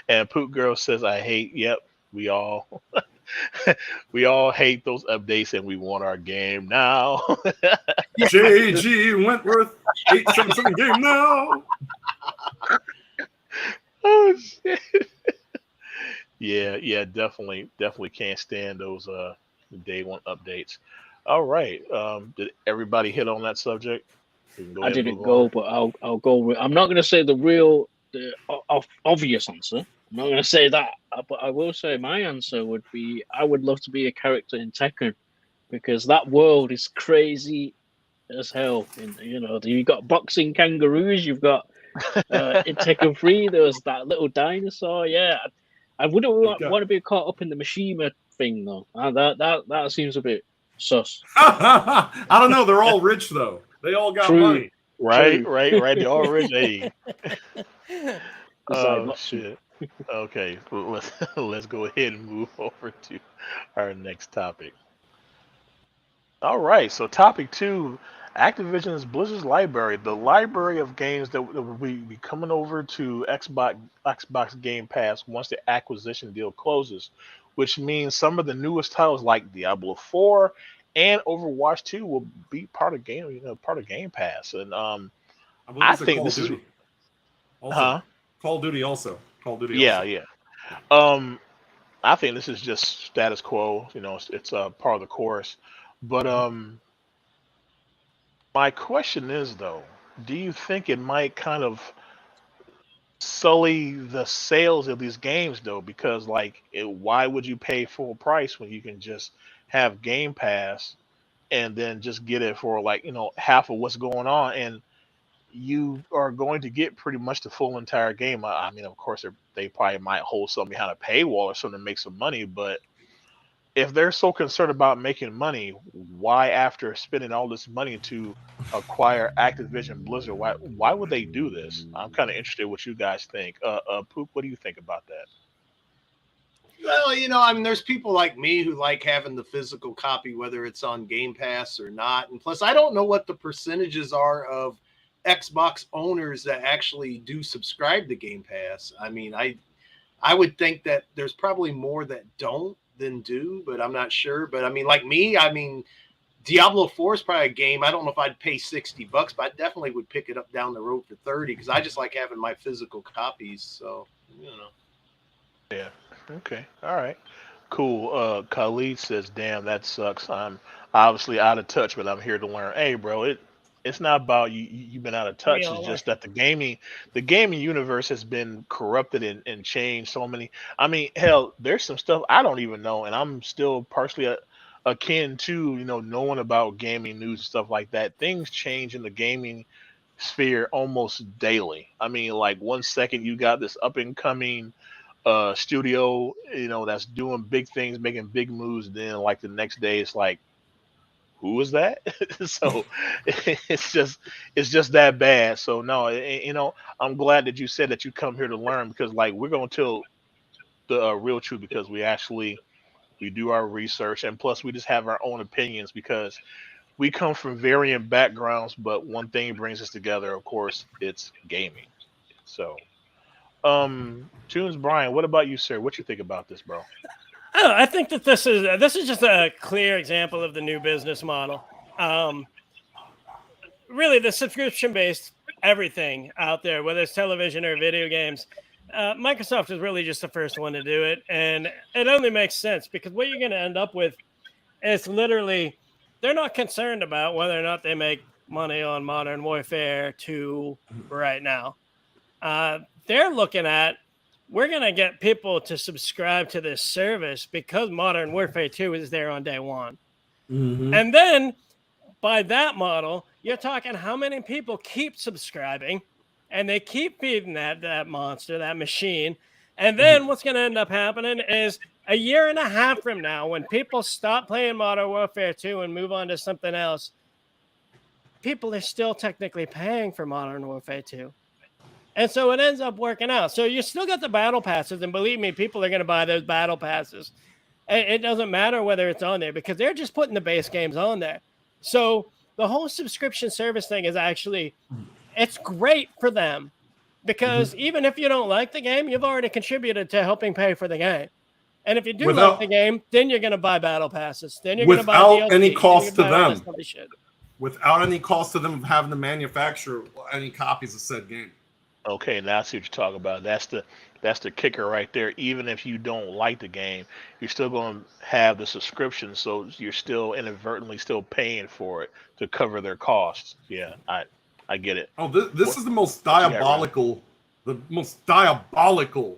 A: And Poop Girl says, "I hate." Yep, we all we all hate those updates, and we want our game now.
C: J.G. Wentworth, 877 game now.
A: Oh shit! Yeah, definitely can't stand those day one updates. All right, did everybody hit on that subject? We can go
E: I
A: ahead and
E: didn't
A: move
E: go,
A: on.
E: but I'll go with. I'm not going to say the obvious answer. I'm not going to say that, but I will say my answer would be I would love to be a character in Tekken because that world is crazy as hell. And you've got boxing kangaroos, you've got in Tekken 3, there was that little dinosaur. Yeah, I wouldn't want to be caught up in the Mishima thing though. That seems a bit sus.
C: I don't know. They're all rich though. They all got
E: True.
C: money.
A: Right,
E: True.
A: right. The already.
E: It's like
A: Oh shit. Okay, well, let's go ahead and move over to our next topic. All right, so topic two, Activision's Blizzard's library, the library of games that will be coming over to Xbox Game Pass once the acquisition deal closes, which means some of the newest titles like Diablo 4 and Overwatch 2 will be part of Game Pass, and
C: I believe
A: I
C: it's a
A: think
C: Call of
A: this is,
C: Duty. Also,
A: huh?
C: Call of Duty also. Call of Duty
A: Yeah,
C: also.
A: yeah. Um, I think this is just status quo. It's part of the course. But my question is though, do you think it might kind of sully the sales of these games though? Because why would you pay full price when you can just have Game Pass and then just get it for half of what's going on, and you are going to get pretty much the full entire game. I mean, of course, they probably might hold something behind a paywall or something to make some money, but if they're so concerned about making money, why, after spending all this money to acquire Activision Blizzard, why would they do this? I'm kind of interested in what you guys think. Poop, what do you think about that?
D: Well, there's people like me who like having the physical copy, whether it's on Game Pass or not. And plus, I don't know what the percentages are of Xbox owners that actually do subscribe to Game Pass. I mean, I would think that there's probably more that don't than do, but I'm not sure. But I mean, like me, Diablo 4 is probably a game. I don't know if I'd pay $60, but I definitely would pick it up down the road for 30 because I just like having my physical copies. So,
A: Yeah. Okay. All right. Cool. Khalid says, "Damn, that sucks. I'm obviously out of touch, but I'm here to learn." Hey, bro, it's not about you. You've been out of
B: We
A: touch. It's
B: all are.
A: just that the gaming universe has been corrupted and changed so many. I mean, hell, there's some stuff I don't even know, and I'm still partially akin to knowing about gaming news and stuff like that. Things change in the gaming sphere almost daily. I mean, like 1 second you got this up and coming studio, that's doing big things, making big moves. Then like the next day, it's like who is that? So it's just that bad. So no, I'm glad that you said that you come here to learn because like we're gonna tell the real truth because we do our research and plus we just have our own opinions because we come from varying backgrounds, but one thing brings us together, of course, it's gaming. So, Tunes Brian, what about you, sir? What you think about this, bro?
B: Oh, I think that this is just a clear example of the new business model. Um, really, the subscription-based everything out there, whether it's television or video games, Microsoft is really just the first one to do it, and it only makes sense because what you're going to end up with is literally they're not concerned about whether or not they make money on Modern Warfare 2 right now. They're looking at we're going to get people to subscribe to this service because Modern Warfare 2 is there on day one.
C: Mm-hmm.
B: And then by that model, you're talking how many people keep subscribing and they keep feeding that monster, that machine. And then what's going to end up happening is a year and a half from now, when people stop playing Modern Warfare 2 and move on to something else, people are still technically paying for Modern Warfare 2. And so it ends up working out. So you still got the battle passes, and believe me, people are going to buy those battle passes. It doesn't matter whether it's on there because they're just putting the base games on there. So the whole subscription service thing is actually, it's great for them because even if you don't like the game, you've already contributed to helping pay for the game. And if you do like the game, then you're going to buy battle passes. Then you're going to buy
C: without
B: DLC,
C: any cost to
B: buy all
C: them.
B: this other shit.
C: Without any cost to them of having to manufacture any copies of said game.
A: Okay, now I see what you're talking about. That's the kicker right there. Even if you don't like the game, you're still going to have the subscription, so you're still inadvertently still paying for it to cover their costs. Yeah, I get it.
C: Oh, this is the most
A: what you got,
C: diabolical,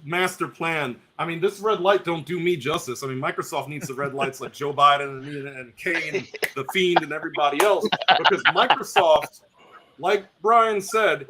C: master plan. I mean, this red light don't do me justice. I mean, Microsoft needs the red lights like Joe Biden and Kane, the Fiend, and everybody else, because Microsoft, like Brian said,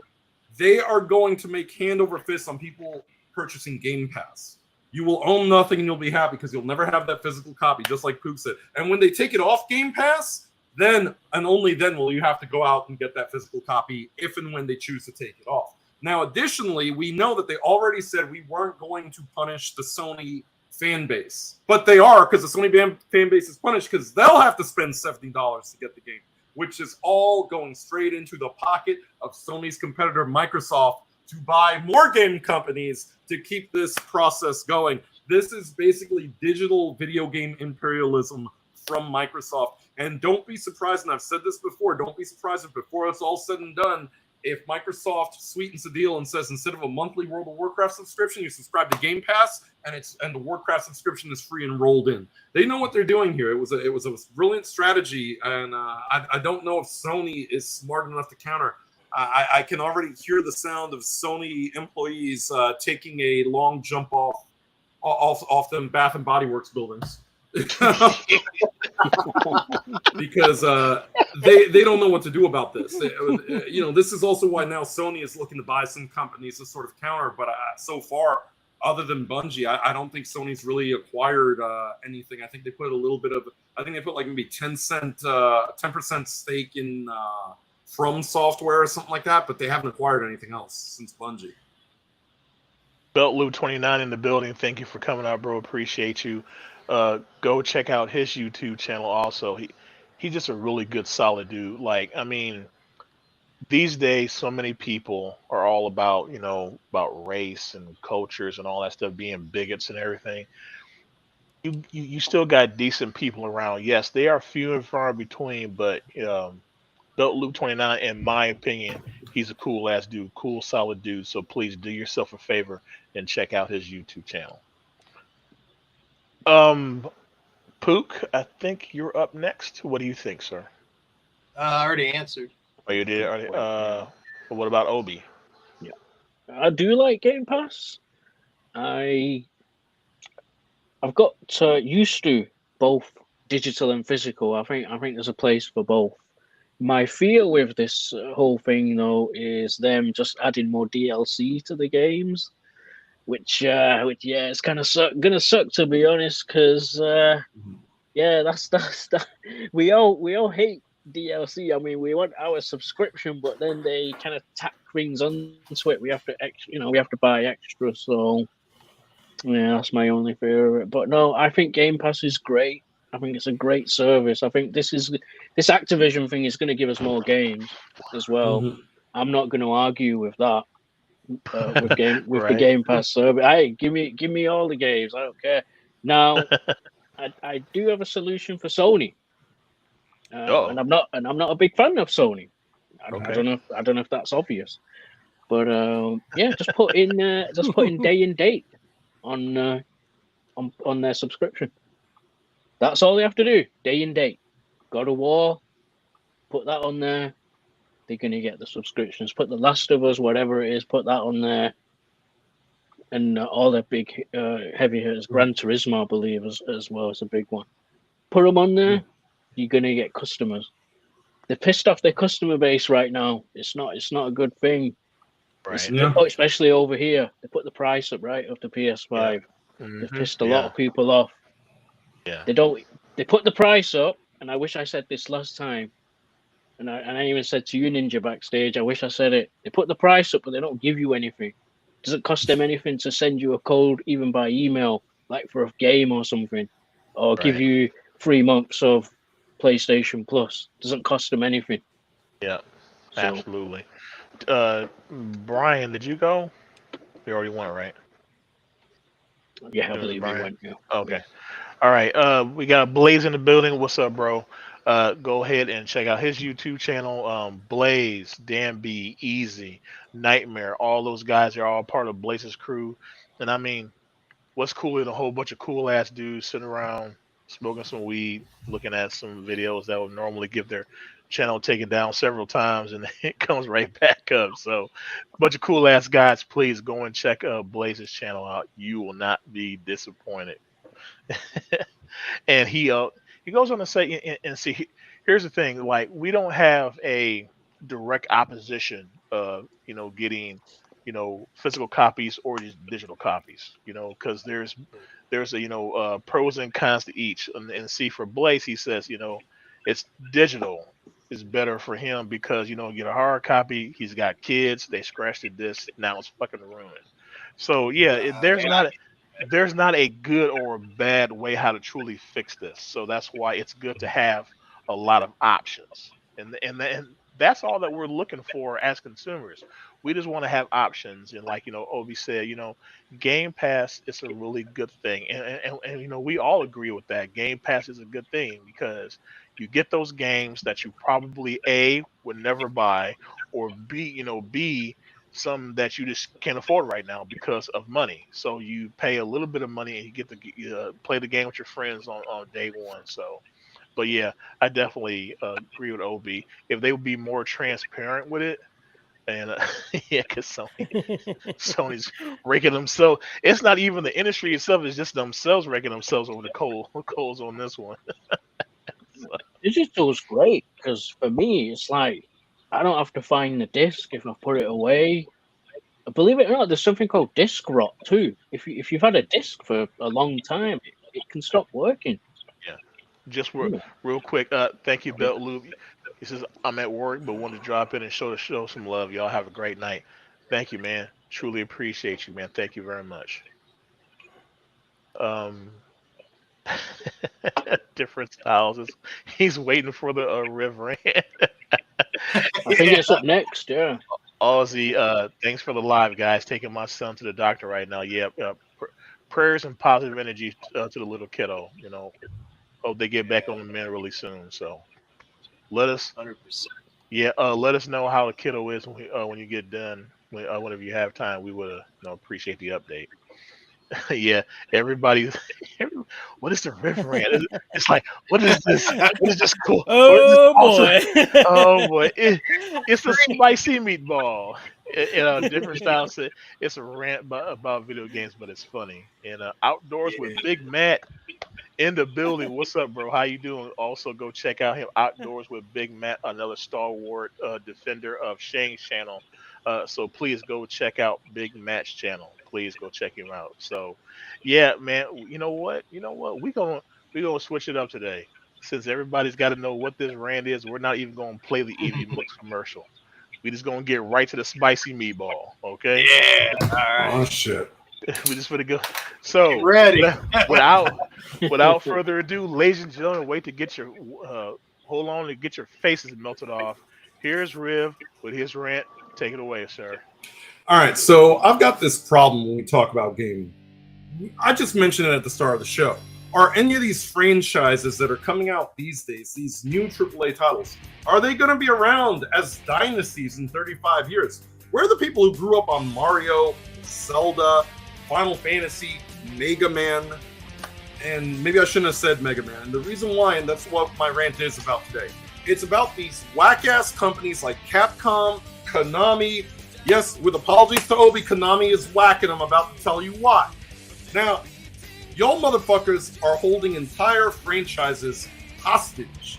C: they are going to make hand over fist on people purchasing Game Pass. You will own nothing and you'll be happy because you'll never have that physical copy, just like Pook said. And when they take it off Game Pass, then and only then will you have to go out and get that physical copy if and when they choose to take it off. Now, additionally, we know that they already said we weren't going to punish the Sony fan base. But they are, because the Sony fan base is punished because they'll have to spend $70 to get the game, which is all going straight into the pocket of Sony's competitor, Microsoft, to buy more game companies to keep this process going. This is basically digital video game imperialism from Microsoft. And don't be surprised, and I've said this before, don't be surprised if before it's all said and done, if Microsoft sweetens the deal and says instead of a monthly World of Warcraft subscription, you subscribe to Game Pass, and the Warcraft subscription is free and rolled in. They know what they're doing here. It was a brilliant strategy, and I don't know if Sony is smart enough to counter. I can already hear the sound of Sony employees taking a long jump off them Bath and Body Works buildings. Because they don't know what to do about this. This is also why now Sony is looking to buy some companies to sort of counter. But so far, other than Bungie, I don't think Sony's really acquired anything. I think they put a little bit of. I think they put like maybe 10% stake in From Software or something like that. But they haven't acquired anything else since Bungie.
A: Belt Loop 29 in the building. Thank you for coming out, bro. Appreciate you. Go check out his YouTube channel also. He's just a really good, solid dude. Like, I mean, these days, so many people are all about, about race and cultures and all that stuff, being bigots and everything. You still got decent people around. Yes, they are few and far between, but Belt Loop 29, in my opinion, he's a cool ass dude, cool, solid dude. So please do yourself a favor and check out his YouTube channel. Pook, I think you're up next. What do you think, sir?
D: I already answered.
A: Oh, you did already. What about Obi?
E: Yeah, I do like Game Pass. I've got used to both digital and physical. I think there's a place for both. My fear with this whole thing, though, is them just adding more DLC to the games. Which it's kind of gonna suck, to be honest, because Yeah, that's that. We all hate DLC. I mean, we want our subscription, but then they kind of tack things onto it. We have to, we have to buy extra. So yeah, that's my only fear of it. But no, I think Game Pass is great. I think it's a great service. I think this Activision thing is going to give us more games as well.
C: Mhm.
E: I'm not going to argue with that. With the
A: Right.
E: Game Pass service, hey, give me all the games. I don't care. Now, I do have a solution for Sony,
A: Oh,
E: and I'm not a big fan of Sony.
A: okay.
E: I don't know if that's obvious, but yeah, just put in day and date on on their subscription. That's all they have to do. Day and date. God of War, put that on there. They're gonna get the subscriptions. Put the Last of Us, whatever it is, put that on there, and all the big heavy hitters. Gran Turismo, I believe, as well as a big one. Put them on there. You're gonna get customers. They're pissed off their customer base right now. It's not a good thing.
A: Right.
C: Yeah.
E: Especially over here. They put the price up right of the
A: Yeah.
E: PS5. They've
A: Hmm.
E: pissed a lot
A: Yeah.
E: of people off.
A: Yeah.
E: They don't. They put the price up, and I wish I said this last time. And I even said to you, Ninja, backstage. I wish I said it. They put the price up, but they don't give you anything. Doesn't cost them anything to send you a code, even by email, like for a game or something, or give
A: Right.
E: you 3 months of PlayStation Plus. Doesn't cost them anything.
A: Yeah.
E: So
A: Absolutely. Brian, did you go? We already went, right?
E: yeah, I
A: It was
E: believe he
A: Brian.
E: went. Yeah, yeah.
A: Okay. All right. We got Blaze in the building. What's up, bro? Go ahead and check out his YouTube channel. Blaze, Dan B, Easy, Nightmare. All those guys are all part of Blaze's crew. And I mean, what's cooler than a whole bunch of cool ass dudes sitting around smoking some weed, looking at some videos that would normally give their channel taken down several times, and it comes right back up. So, bunch of cool ass guys. Please go and check Blaze's channel out. You will not be disappointed. And he goes on to say and see here's the thing, like we don't have a direct opposition getting physical copies or just digital copies, because there's a pros and cons to each. And see, for Blaze, he says it's digital is better for him because get a hard copy, he's got kids, they scratched the disc, now it's fucking ruined. So yeah, there's not a good or a bad way how to truly fix this. So that's why it's good to have a lot of options. And that's all that we're looking for as consumers. We just want to have options. And like, Obi said, Game Pass is a really good thing. And we all agree with that. Game Pass is a good thing because you get those games that you probably A would never buy, or B, some that you just can't afford right now because of money. So you pay a little bit of money and you get to play the game with your friends on day one. So, but yeah, I definitely agree with Ob. If they would be more transparent with it, and yeah, because Sony's raking themselves. It's not even the industry itself; it's just themselves raking themselves over the coals on this one. So,
E: Digital's great because for me, it's like I don't have to find the disc if I put it away. Believe it or not, there's something called disc rot too. If you've had a disc for a long time, it can stop working.
A: yeah. Just
E: Yeah.
A: real quick. Thank you, Belt Loop. He says I'm at work, but wanted to drop in and show some love. Y'all have a great night. Thank you, man. Truly appreciate you, man. Thank you very much. Um, different styles. He's waiting for the river.
E: I think it's up next. Yeah.
A: Aussie, thanks for the live, guys. Taking my son to the doctor right now. Yeah, prayers and positive energy to the little kiddo. Hope they get back on the mend really soon. So let us
D: 100%.
A: Yeah, let us know how the kiddo is when you get done. Whenever you have time, we would appreciate the update. Yeah, everybody. every- what is the riffraff? It's like what is this? What is this cool? What is this
B: Oh
A: awesome?
B: boy.
A: Oh boy, it's a spicy meatball. Different style. It's a rant about video games, but it's funny. And outdoors with
D: Yeah.
A: Big Matt in the building. What's up, bro? How you doing? Also, go check out him outdoors with Big Matt, another stalwart defender of Shane's channel. So please go check out Big Matt's channel. Please go check him out. So, yeah, man. You know what? We gonna we're gonna switch it up today. Since everybody's got to know what this rant is, we're not even gonna play the EV Books commercial. We just gonna get right to the spicy meatball, okay?
D: Yeah. All right.
C: Oh shit.
A: We just gonna go.
D: Get
A: So
D: ready.
A: without without further ado, ladies and gentlemen, wait to get your hold on to get your faces melted off. Here's Riv with his rant. Take it away, sir.
C: All right, so I've got this problem when we talk about gaming. I just mentioned it at the start of the show. Are any of these franchises that are coming out these days, these new AAA titles, are they going to be around as dynasties in 35 years? Where are the people who grew up on Mario, Zelda, Final Fantasy, Mega Man, and maybe I shouldn't have said Mega Man. And the reason why, and that's what my rant is about today, it's about these whack-ass companies like Capcom, Konami. Yes, with apologies to Obi, Konami is whack, and I'm about to tell you why. Now, y'all motherfuckers are holding entire franchises hostage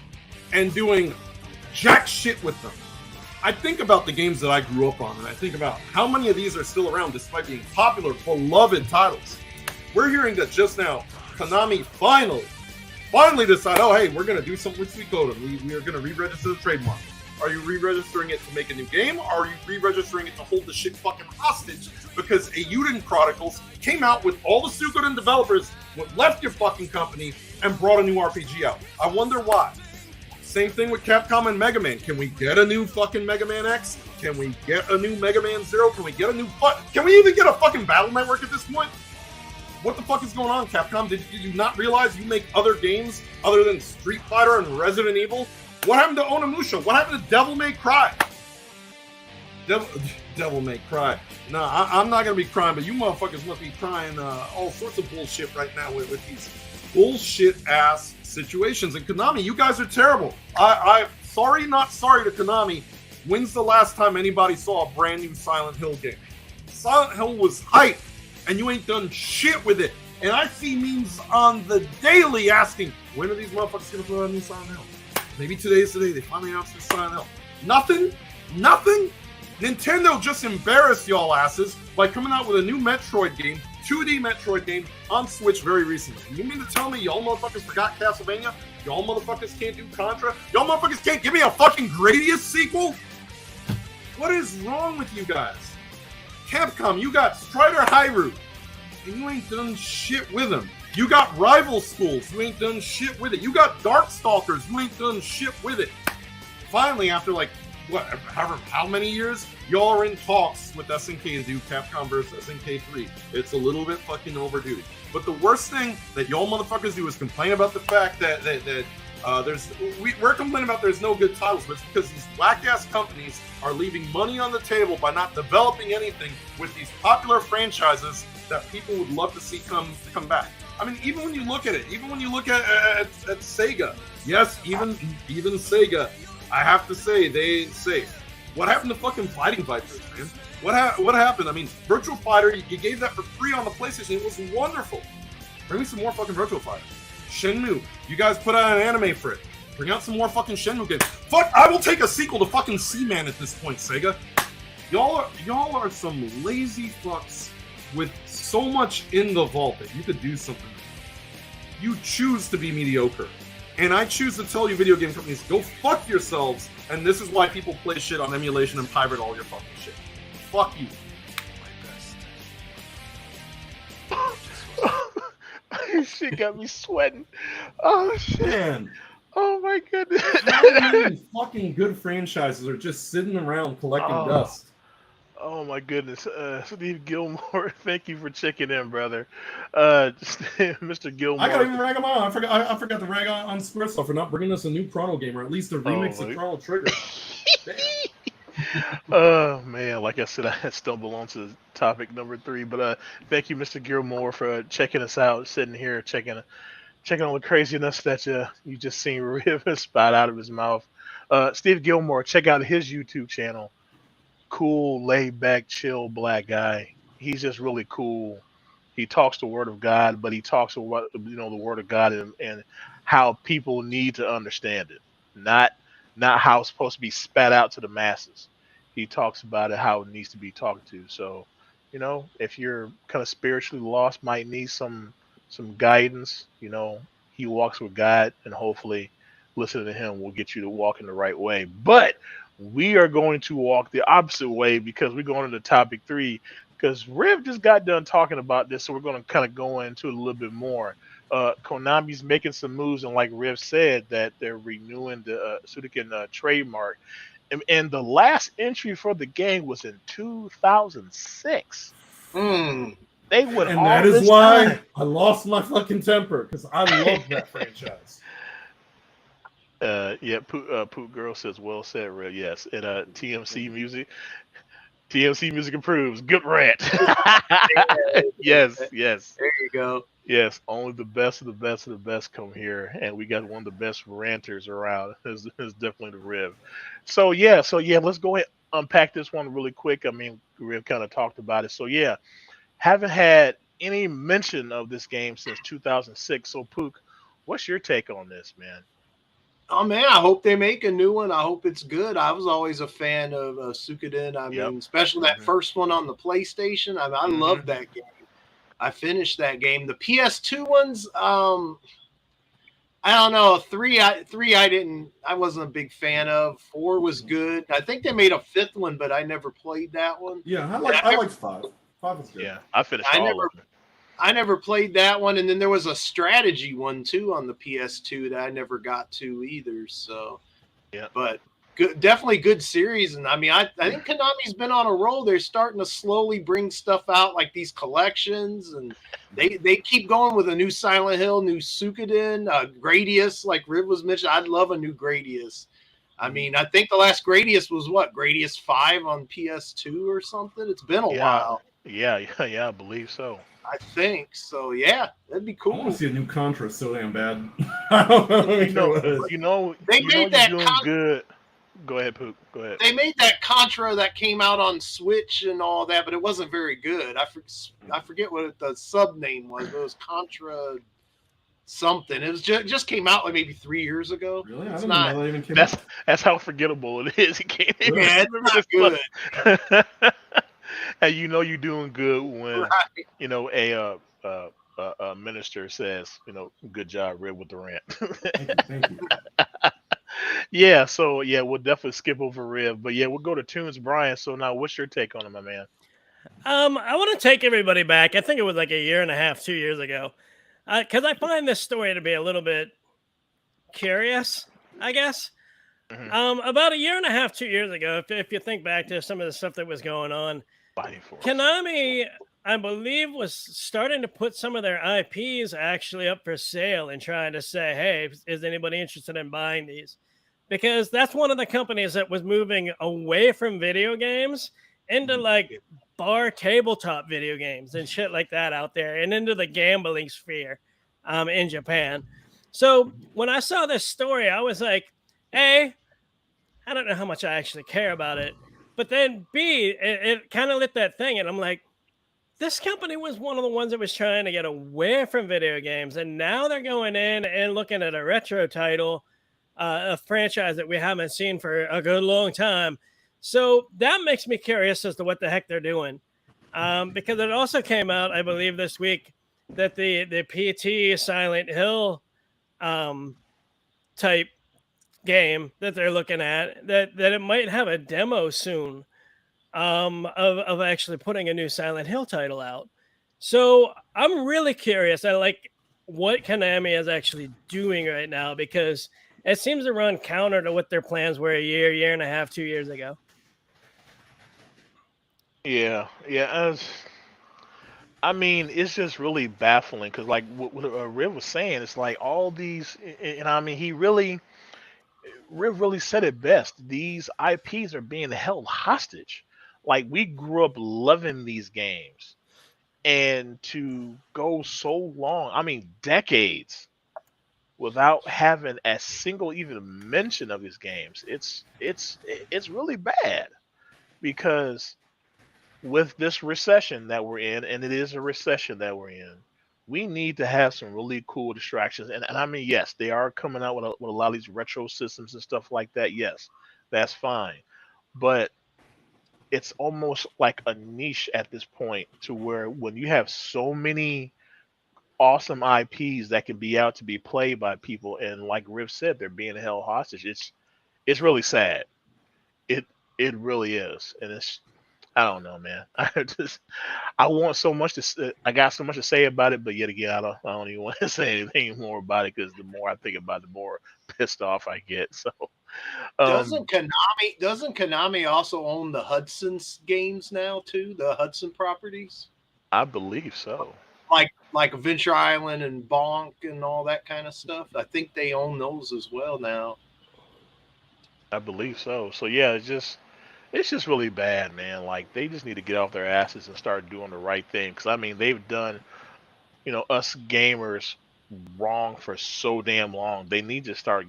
C: and doing jack shit with them. I think about the games that I grew up on, and I think about how many of these are still around despite being popular, beloved titles. We're hearing that just now, Konami finally decide, oh, hey, we're going to do something with Suikoden. We are going to re-register the trademark. Are you re-registering it to make a new game, or are you re-registering it to hold the shit fucking hostage because Eiyuden Chronicles came out with all the Suikoden developers, left your fucking company, and brought a new RPG out? I wonder why. Same thing with Capcom and Mega Man. Can we get a new fucking Mega Man X? Can we get a new Mega Man Zero? Can we get a new... Can we even get a fucking Battle Network at this point? What the fuck is going on, Capcom? Did you not realize you make other games other than Street Fighter and Resident Evil? What happened to Onimusha? What happened to Devil May Cry? Devil May Cry. Nah, I'm not going to be crying, but you motherfuckers must be crying all sorts of bullshit right now with these bullshit-ass situations. And Konami, you guys are terrible. I sorry, not sorry to Konami. When's the last time anybody saw a brand new Silent Hill game? Silent Hill was hype, and you ain't done shit with it. And I see memes on the daily asking, when are these motherfuckers going to put out a new Silent Hill? Maybe today's the day they finally announced this Silent Hill. Nothing? Nintendo just embarrassed y'all asses by coming out with a new Metroid game, 2D Metroid game, on Switch very recently. You mean to tell me y'all motherfuckers forgot Castlevania? Y'all motherfuckers can't do Contra? Y'all motherfuckers can't give me a fucking Gradius sequel? What is wrong with you guys? Capcom, you got Strider Hyrule, and you ain't done shit with them. You got Rival Schools, you ain't done shit with it. You got Darkstalkers, you ain't done shit with it. Finally, after like, how many years? Y'all are in talks with SNK to do Capcom vs. SNK 3. It's a little bit fucking overdue. But the worst thing that y'all motherfuckers do is complain about the fact that we're complaining about there's no good titles, but it's because these whack-ass companies are leaving money on the table by not developing anything with these popular franchises that people would love to see come back. I mean, even when you look at it, even when you look at Sega, yes, even Sega, I have to say, they ain't safe. What happened to fucking Fighting Vipers, man? What happened? I mean, Virtual Fighter, you gave that for free on the PlayStation. It was wonderful. Bring me some more fucking Virtual Fighter. Shenmue, you guys put out an anime for it. Bring out some more fucking Shenmue games. Fuck, I will take a sequel to fucking Seaman at this point, Sega. Y'all are some lazy fucks with so much in the vault that you could do something. You choose to be mediocre. And I choose to tell you, video game companies, go fuck yourselves. And this is why people play shit on emulation and pirate all your fucking shit. Fuck you.
A: Shit got me sweating. Oh shit.
C: Man.
A: Oh my goodness.
C: How many fucking good franchises are just sitting around collecting dust?
A: Oh my goodness, Steve Gilmore, thank you for checking in, brother. Mr. Gilmore.
C: I gotta even rag him on. I forgot to rag on Squaresoft for not bringing us a new Chrono game, or at least a remix of Chrono Trigger.
A: Oh man, like I said, I stumbled onto topic number 3, but thank you, Mr. Gilmore, for checking us out, sitting here checking on the craziness that you just seen Riv spout out of his mouth. Steve Gilmore, check out his YouTube channel. Cool, laid back, chill black guy. He's just really cool. He talks the word of God, but he talks the word of God and how people need to understand it, not how it's supposed to be spat out to the masses. He talks about it how it needs to be talked to. So, if you're kind of spiritually lost, might need some guidance. he walks with God, and hopefully listening to him will get you to walk in the right way. But we are going to walk the opposite way because we're going into topic 3. Because Riv just got done talking about this, so we're going to kind of go into it a little bit more. Konami's making some moves, and like Riv said, that they're renewing the Sudoku trademark. And the last entry for the game was in 2006.
D: Mm.
A: They went
F: And
A: all
F: that is
A: this
F: why
A: time.
F: I lost my fucking temper, because I love that franchise.
A: Yeah, Pook Girl says, well said, Riv. Yes. And TMC Music approves. Good rant. Yes, yes.
D: There you go.
A: Yes, only the best of the best of the best come here, and we got one of the best ranters around. Is definitely the Riv. So yeah, let's go ahead and unpack this one really quick. I mean, Riv kind of talked about it. So yeah, haven't had any mention of this game since 2006. So Pook, what's your take on this, man?
D: Oh man, I hope they make a new one. I hope it's good. I was always a fan of Suikoden. I
A: Yep.
D: mean, especially that
A: Mhm.
D: first one on the PlayStation. I mean, I
A: Mhm.
D: love that game. I finished that game. The PS2 ones, I don't know. Three, I wasn't a big fan of. 4 was good. I think they made a 5th one, but I never played that one.
F: Yeah, I liked 5. 5 was good.
A: Yeah, I finished
D: I
A: all
D: never
A: of them.
D: I never played that one, and then there was a strategy one too on the PS2 that I never got to either. So,
A: Yeah.
D: but good, definitely good series. And I mean, I think Konami's been on a roll. They're starting to slowly bring stuff out like these collections, and they keep going with a new Silent Hill, new Suikoden, Gradius, like Riv was mentioned. I'd love a new Gradius. I mean, I think the last Gradius was what, Gradius 5 on PS2 or something. It's been a while.
A: Yeah, I believe so.
D: I think so. Yeah, that'd be
F: I want
D: cool.
F: to see a new Contra so damn bad. I don't know
A: You
F: if
A: know,
F: it was.
A: you know,
D: They
A: you know
D: made
A: you're
D: that
A: doing good. Go ahead, Pook. Go ahead.
D: They made that Contra that came out on Switch and all that, but it wasn't very good. I forget what the sub name was, but it was Contra something. It was just came out like maybe 3 years ago.
F: Really? I
D: It's
F: didn't
D: not.
F: know that even came
A: That's
F: out.
A: that's how forgettable it is. You can't even
D: Yeah, it's
A: remember
D: not
A: this
D: good.
A: stuff. And you know you're doing good when
D: Right.
A: you know a minister says, good job, Red, with the rant.
F: Thank you.
A: Yeah, so yeah, we'll definitely skip over Rev, but yeah, we'll go to Tunes Brian. So now, what's your take on it, my man?
B: I want to take everybody back. I think it was like a year and a half, 2 years ago, because I find this story to be a little bit curious, I guess. About a year and a half, 2 years ago, if you think back to some of the stuff that was going on,
A: Fighting for us.
B: Konami, I believe, was starting to put some of their IPs actually up for sale and trying to say, hey, is anybody interested in buying these? Because that's one of the companies that was moving away from video games into like bar tabletop video games and shit like that out there and into the gambling sphere in Japan. So when I saw this story, I was like, A, I don't know how much I actually care about it. But then B, it kind of lit that thing. And I'm like, this company was one of the ones that was trying to get away from video games. And now they're going in and looking at a retro title, a franchise that we haven't seen for a good long time. So that makes me curious as to what the heck they're doing. Because it also came out, I believe, this week that the PT Silent Hill type game that they're looking at, that it might have a demo soon of actually putting a new Silent Hill title out. So I'm really curious. I like what Konami is actually doing right now because it seems to run counter to what their plans were a year and a half, 2 years ago.
A: Yeah, I mean, it's just really baffling because, like what Riv was saying, it's like all these, and I mean, Riv really said it best. These IPs are being held hostage. Like we grew up loving these games, and to go so long, I mean, decades without having a single even mention of these games, it's really bad because with this recession that we're in, and it is a recession that we're in, we need to have some really cool distractions. And I mean, yes, they are coming out with a lot of these retro systems and stuff like that. Yes, that's fine. But it's almost like a niche at this point to where when you have so many awesome IPs that can be out to be played by people, and like Riff said, they're being held hostage. It's really sad. It it really is, and it's I don't know, man. I want so much I got so much to say about it, but yet again, I don't even want to say anything more about it because the more I think about it, the more pissed off I get. So, um,
D: Doesn't Konami also own the Hudson's games now too? The Hudson properties,
A: I believe so.
D: like Adventure Island and Bonk and all that kind of stuff. I think they own those as well now.
A: I believe so. So yeah, it's just really bad, man. Like they just need to get off their asses and start doing the right thing. Because I mean, they've done us gamers wrong for so damn long. They need to start.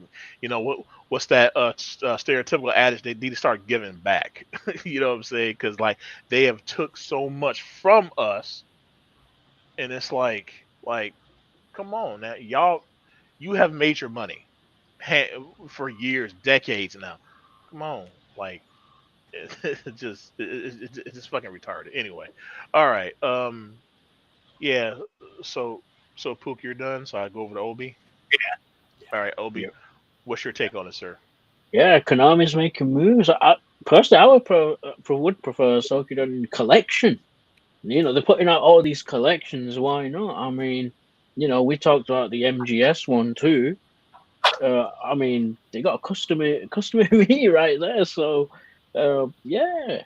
A: What's that stereotypical adage? They need to start giving back. You know what I'm saying? Because like they have took so much from us, and it's like come on now, y'all. You have made your money for years, decades now. Come on, like it's just fucking retarded. Anyway, all right. Yeah. So so Pook, you're done. So I go over to Obi. All right, Obi,
E: Yeah.
A: what's your take on it, sir?
E: Yeah, Konami's making moves. Personally, I would prefer a Sokoden collection. They're putting out all these collections. Why not? I mean, we talked about the MGS one too. I mean, they got a customer me right there. So, yeah.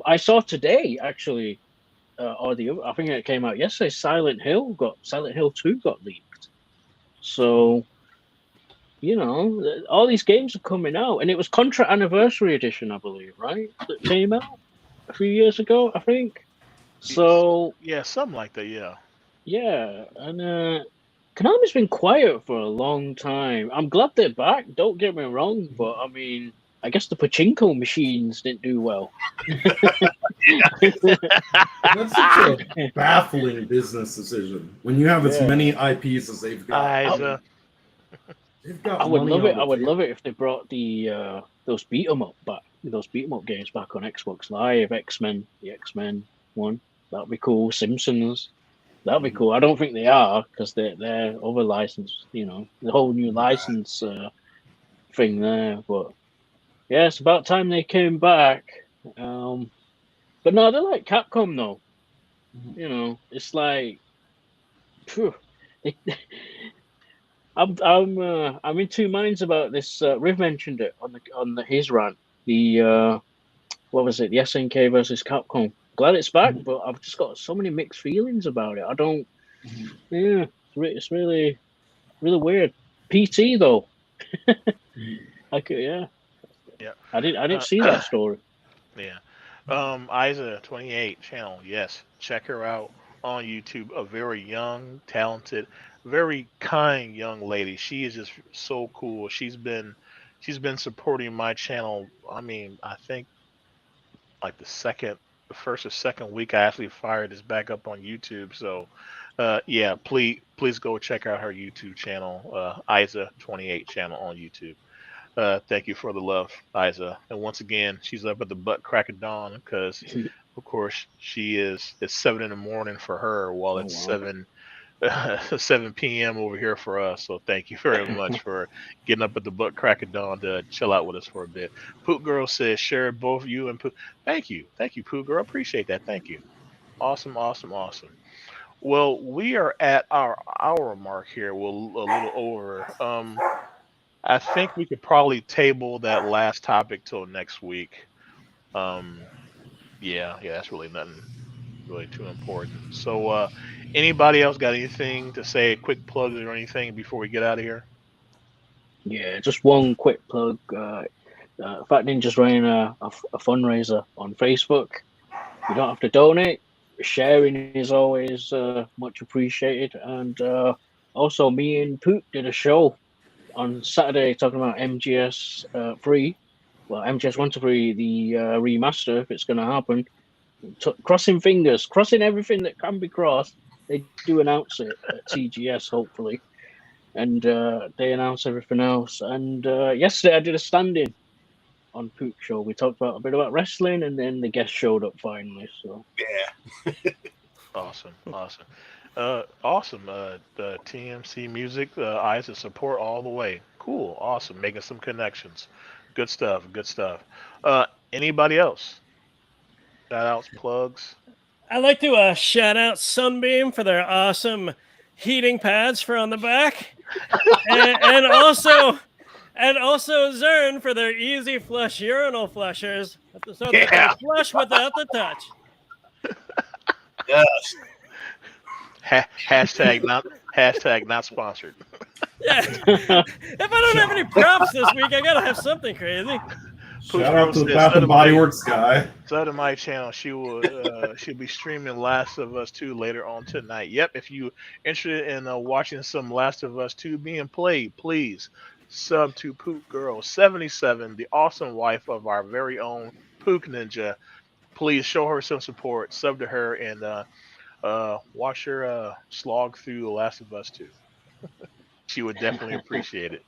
E: I saw today actually, or I think it came out yesterday. Silent Hill 2 got leaked. So, all these games are coming out, and it was Contra Anniversary Edition, I believe, right? That came out a few years ago, I think. So,
A: Yeah, something like that. Yeah.
E: yeah, and Konami's been quiet for a long time. I'm glad they're back. Don't get me wrong, but I mean, I guess the pachinko machines didn't do well.
F: That's such a baffling business decision when you have as
E: Yeah.
F: many IPs as they've got.
A: Isa.
F: They've got
E: I would
F: money
E: love it.
F: on
E: I
F: the
E: would love
F: table.
E: it if they brought those beat 'em up back, those beat 'em up games back on Xbox Live. The X Men one. That'd be cool. Simpsons. That'd be
F: Mhm.
E: cool. I don't think they are because they're over licensed. The whole new license thing there. But yeah, it's about time they came back. Um, but no, they're like Capcom though. It's like, phew, they, I'm in two minds about this. Riv mentioned it on his rant. The what was it? The SNK versus Capcom. Glad it's back, but I've just got so many mixed feelings about it. I don't. Yeah, it's really really weird. PT though, I could yeah.
A: Yeah.
E: I didn't see
A: Uh,
E: that story.
A: yeah. Isa 28 channel. Yes, check her out on YouTube. A very young, talented, very kind young lady. She is just so cool. She's been supporting my channel. I mean, I think like the first or second week I actually fired this back up on YouTube. So, yeah, please go check out her YouTube channel, Isa 28 channel on YouTube. Thank you for the love, Isa. And once again, she's up at the butt crack of dawn because, of course, it's 7 in the morning for her, while
E: Oh
A: it's
E: wow.
A: 7 p.m. over here for us. So thank you very much for getting up at the butt crack of dawn to chill out with us for a bit. Poot Girl says, share both you and Poot. Thank you, Poot Girl. Appreciate that. Thank you. Awesome, awesome, awesome. Well, we are at our hour mark here. We're a little over. I think we could probably table that last topic till next week. Um, yeah, that's really nothing really too important. So, anybody else got anything to say, quick plugs or anything before we get out of here?
E: Yeah, just one quick plug. Fat Ninja's running a fundraiser on Facebook. You don't have to donate. Sharing is always much appreciated. And also, me and Poot did a show on Saturday talking about MGS 3. Well, MGS 1 to 3, the remaster, if it's going to happen. Crossing fingers, crossing everything that can be crossed. They do announce it at TGS, hopefully. And they announce everything else. And yesterday I did a stand-in on Pook Show. We talked about a bit about wrestling, and then the guest showed up finally. So
D: Yeah.
A: Awesome, awesome. Awesome. The TMC Music, eyes of support all the way. Cool. Awesome. Making some connections. Good stuff. Good stuff. Anybody else? Shout outs, plugs.
B: I'd like to shout out Sunbeam for their awesome heating pads for on the back, and also Zern for their easy flush urinal flushers, so that they flush without the touch.
D: Yes.
A: Hashtag not sponsored.
B: Yeah. If I don't have any props this week, I gotta have something crazy.
F: Shout out to the Bath and Body Works guy.
A: So to my channel, she'll be streaming Last of Us 2 later on tonight. Yep, if you interested in watching some Last of Us 2 being played, please sub to Pook Girl 77, the awesome wife of our very own Pook Ninja. Please show her some support, sub to her, and watch her slog through The Last of Us 2. She would definitely appreciate it.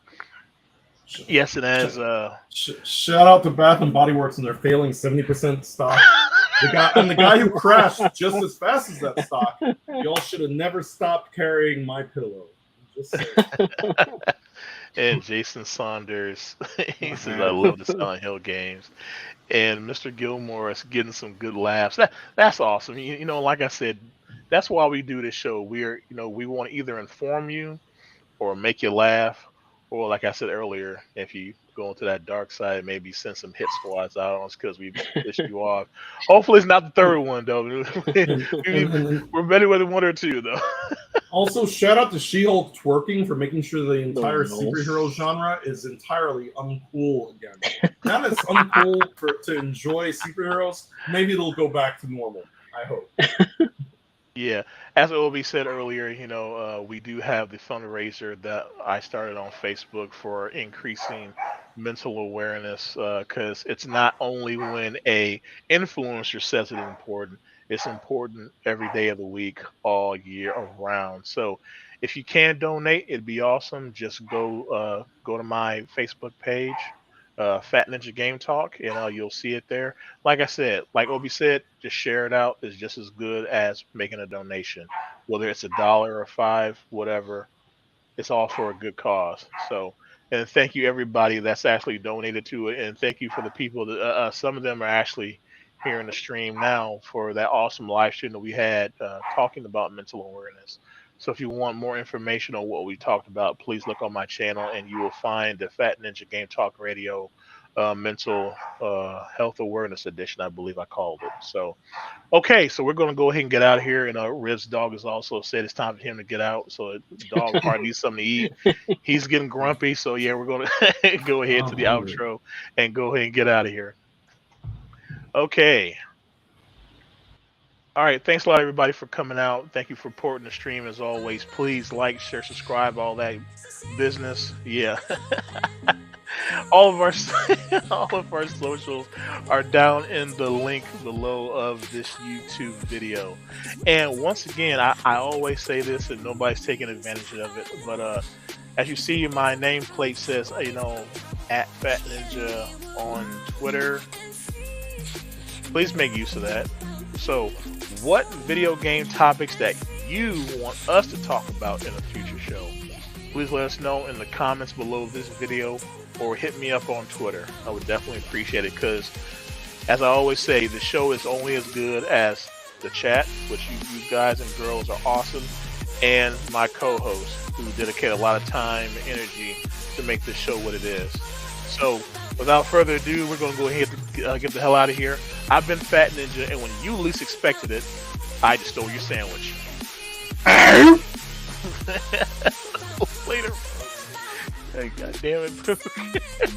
A: Yes, and as
F: shout out to Bath and Body Works and their failing 70% stock. The guy who crashed just as fast as that stock. Y'all should have never stopped carrying my pillow. Just saying.
A: And Jason Saunders, he says, I love the Silent Hill games. And Mr. Gilmore is getting some good laughs. That's awesome. You know, like I said, that's why we do this show. We want to either inform you or make you laugh, or like I said earlier, if you go into that dark side, maybe send some hit squads out on us because we pissed you off. Hopefully it's not the third one, though. We're better with one or two, though.
F: Also, shout out to She-Hulk twerking for making sure the entire superhero genre is entirely uncool again. Now that it's uncool to enjoy superheroes, maybe it'll go back to normal. I hope.
A: Yeah, as Obi said earlier, we do have the fundraiser that I started on Facebook for increasing mental awareness, because it's not only when a influencer says it's important every day of the week, all year around. So if you can donate, it'd be awesome. Just go to my Facebook page, Fat Ninja Game Talk, and you'll see it there. Like I said, like Obi said, just share it out. Is just as good as making a donation, whether it's $1 or $5, whatever. It's all for a good cause. So, and thank you everybody that's actually donated to it, and thank you for the people that some of them are actually here in the stream now for that awesome live stream that we had talking about mental awareness. So if you want more information on what we talked about, please look on my channel and you will find the Fat Ninja Game Talk Radio Mental Health Awareness Edition, I believe I called it. So, okay, so we're going to go ahead and get out of here. And Riv's dog has also said it's time for him to get out. So the dog probably needs something to eat. He's getting grumpy. So, yeah, we're going to go ahead to the outro and go ahead and get out of here. Okay. All right. Thanks a lot, everybody, for coming out. Thank you for supporting the stream as always. Please like, share, subscribe, all that business. Yeah. all of our socials are down in the link below of this YouTube video. And once again, I always say this and nobody's taking advantage of it. But as you see, my nameplate says, at Fat Ninja on Twitter. Please make use of that. So, what video game topics that you want us to talk about in a future show? Please let us know in the comments below this video or hit me up on Twitter. I would definitely appreciate it because, as I always say, the show is only as good as the chat, which you guys and girls are awesome, and my co-hosts who dedicate a lot of time and energy to make this show what it is. So, without further ado, we're going to go ahead and get the hell out of here. I've been Fat Ninja, and when you least expected it, I just stole your sandwich. Later. Hey, God damn it.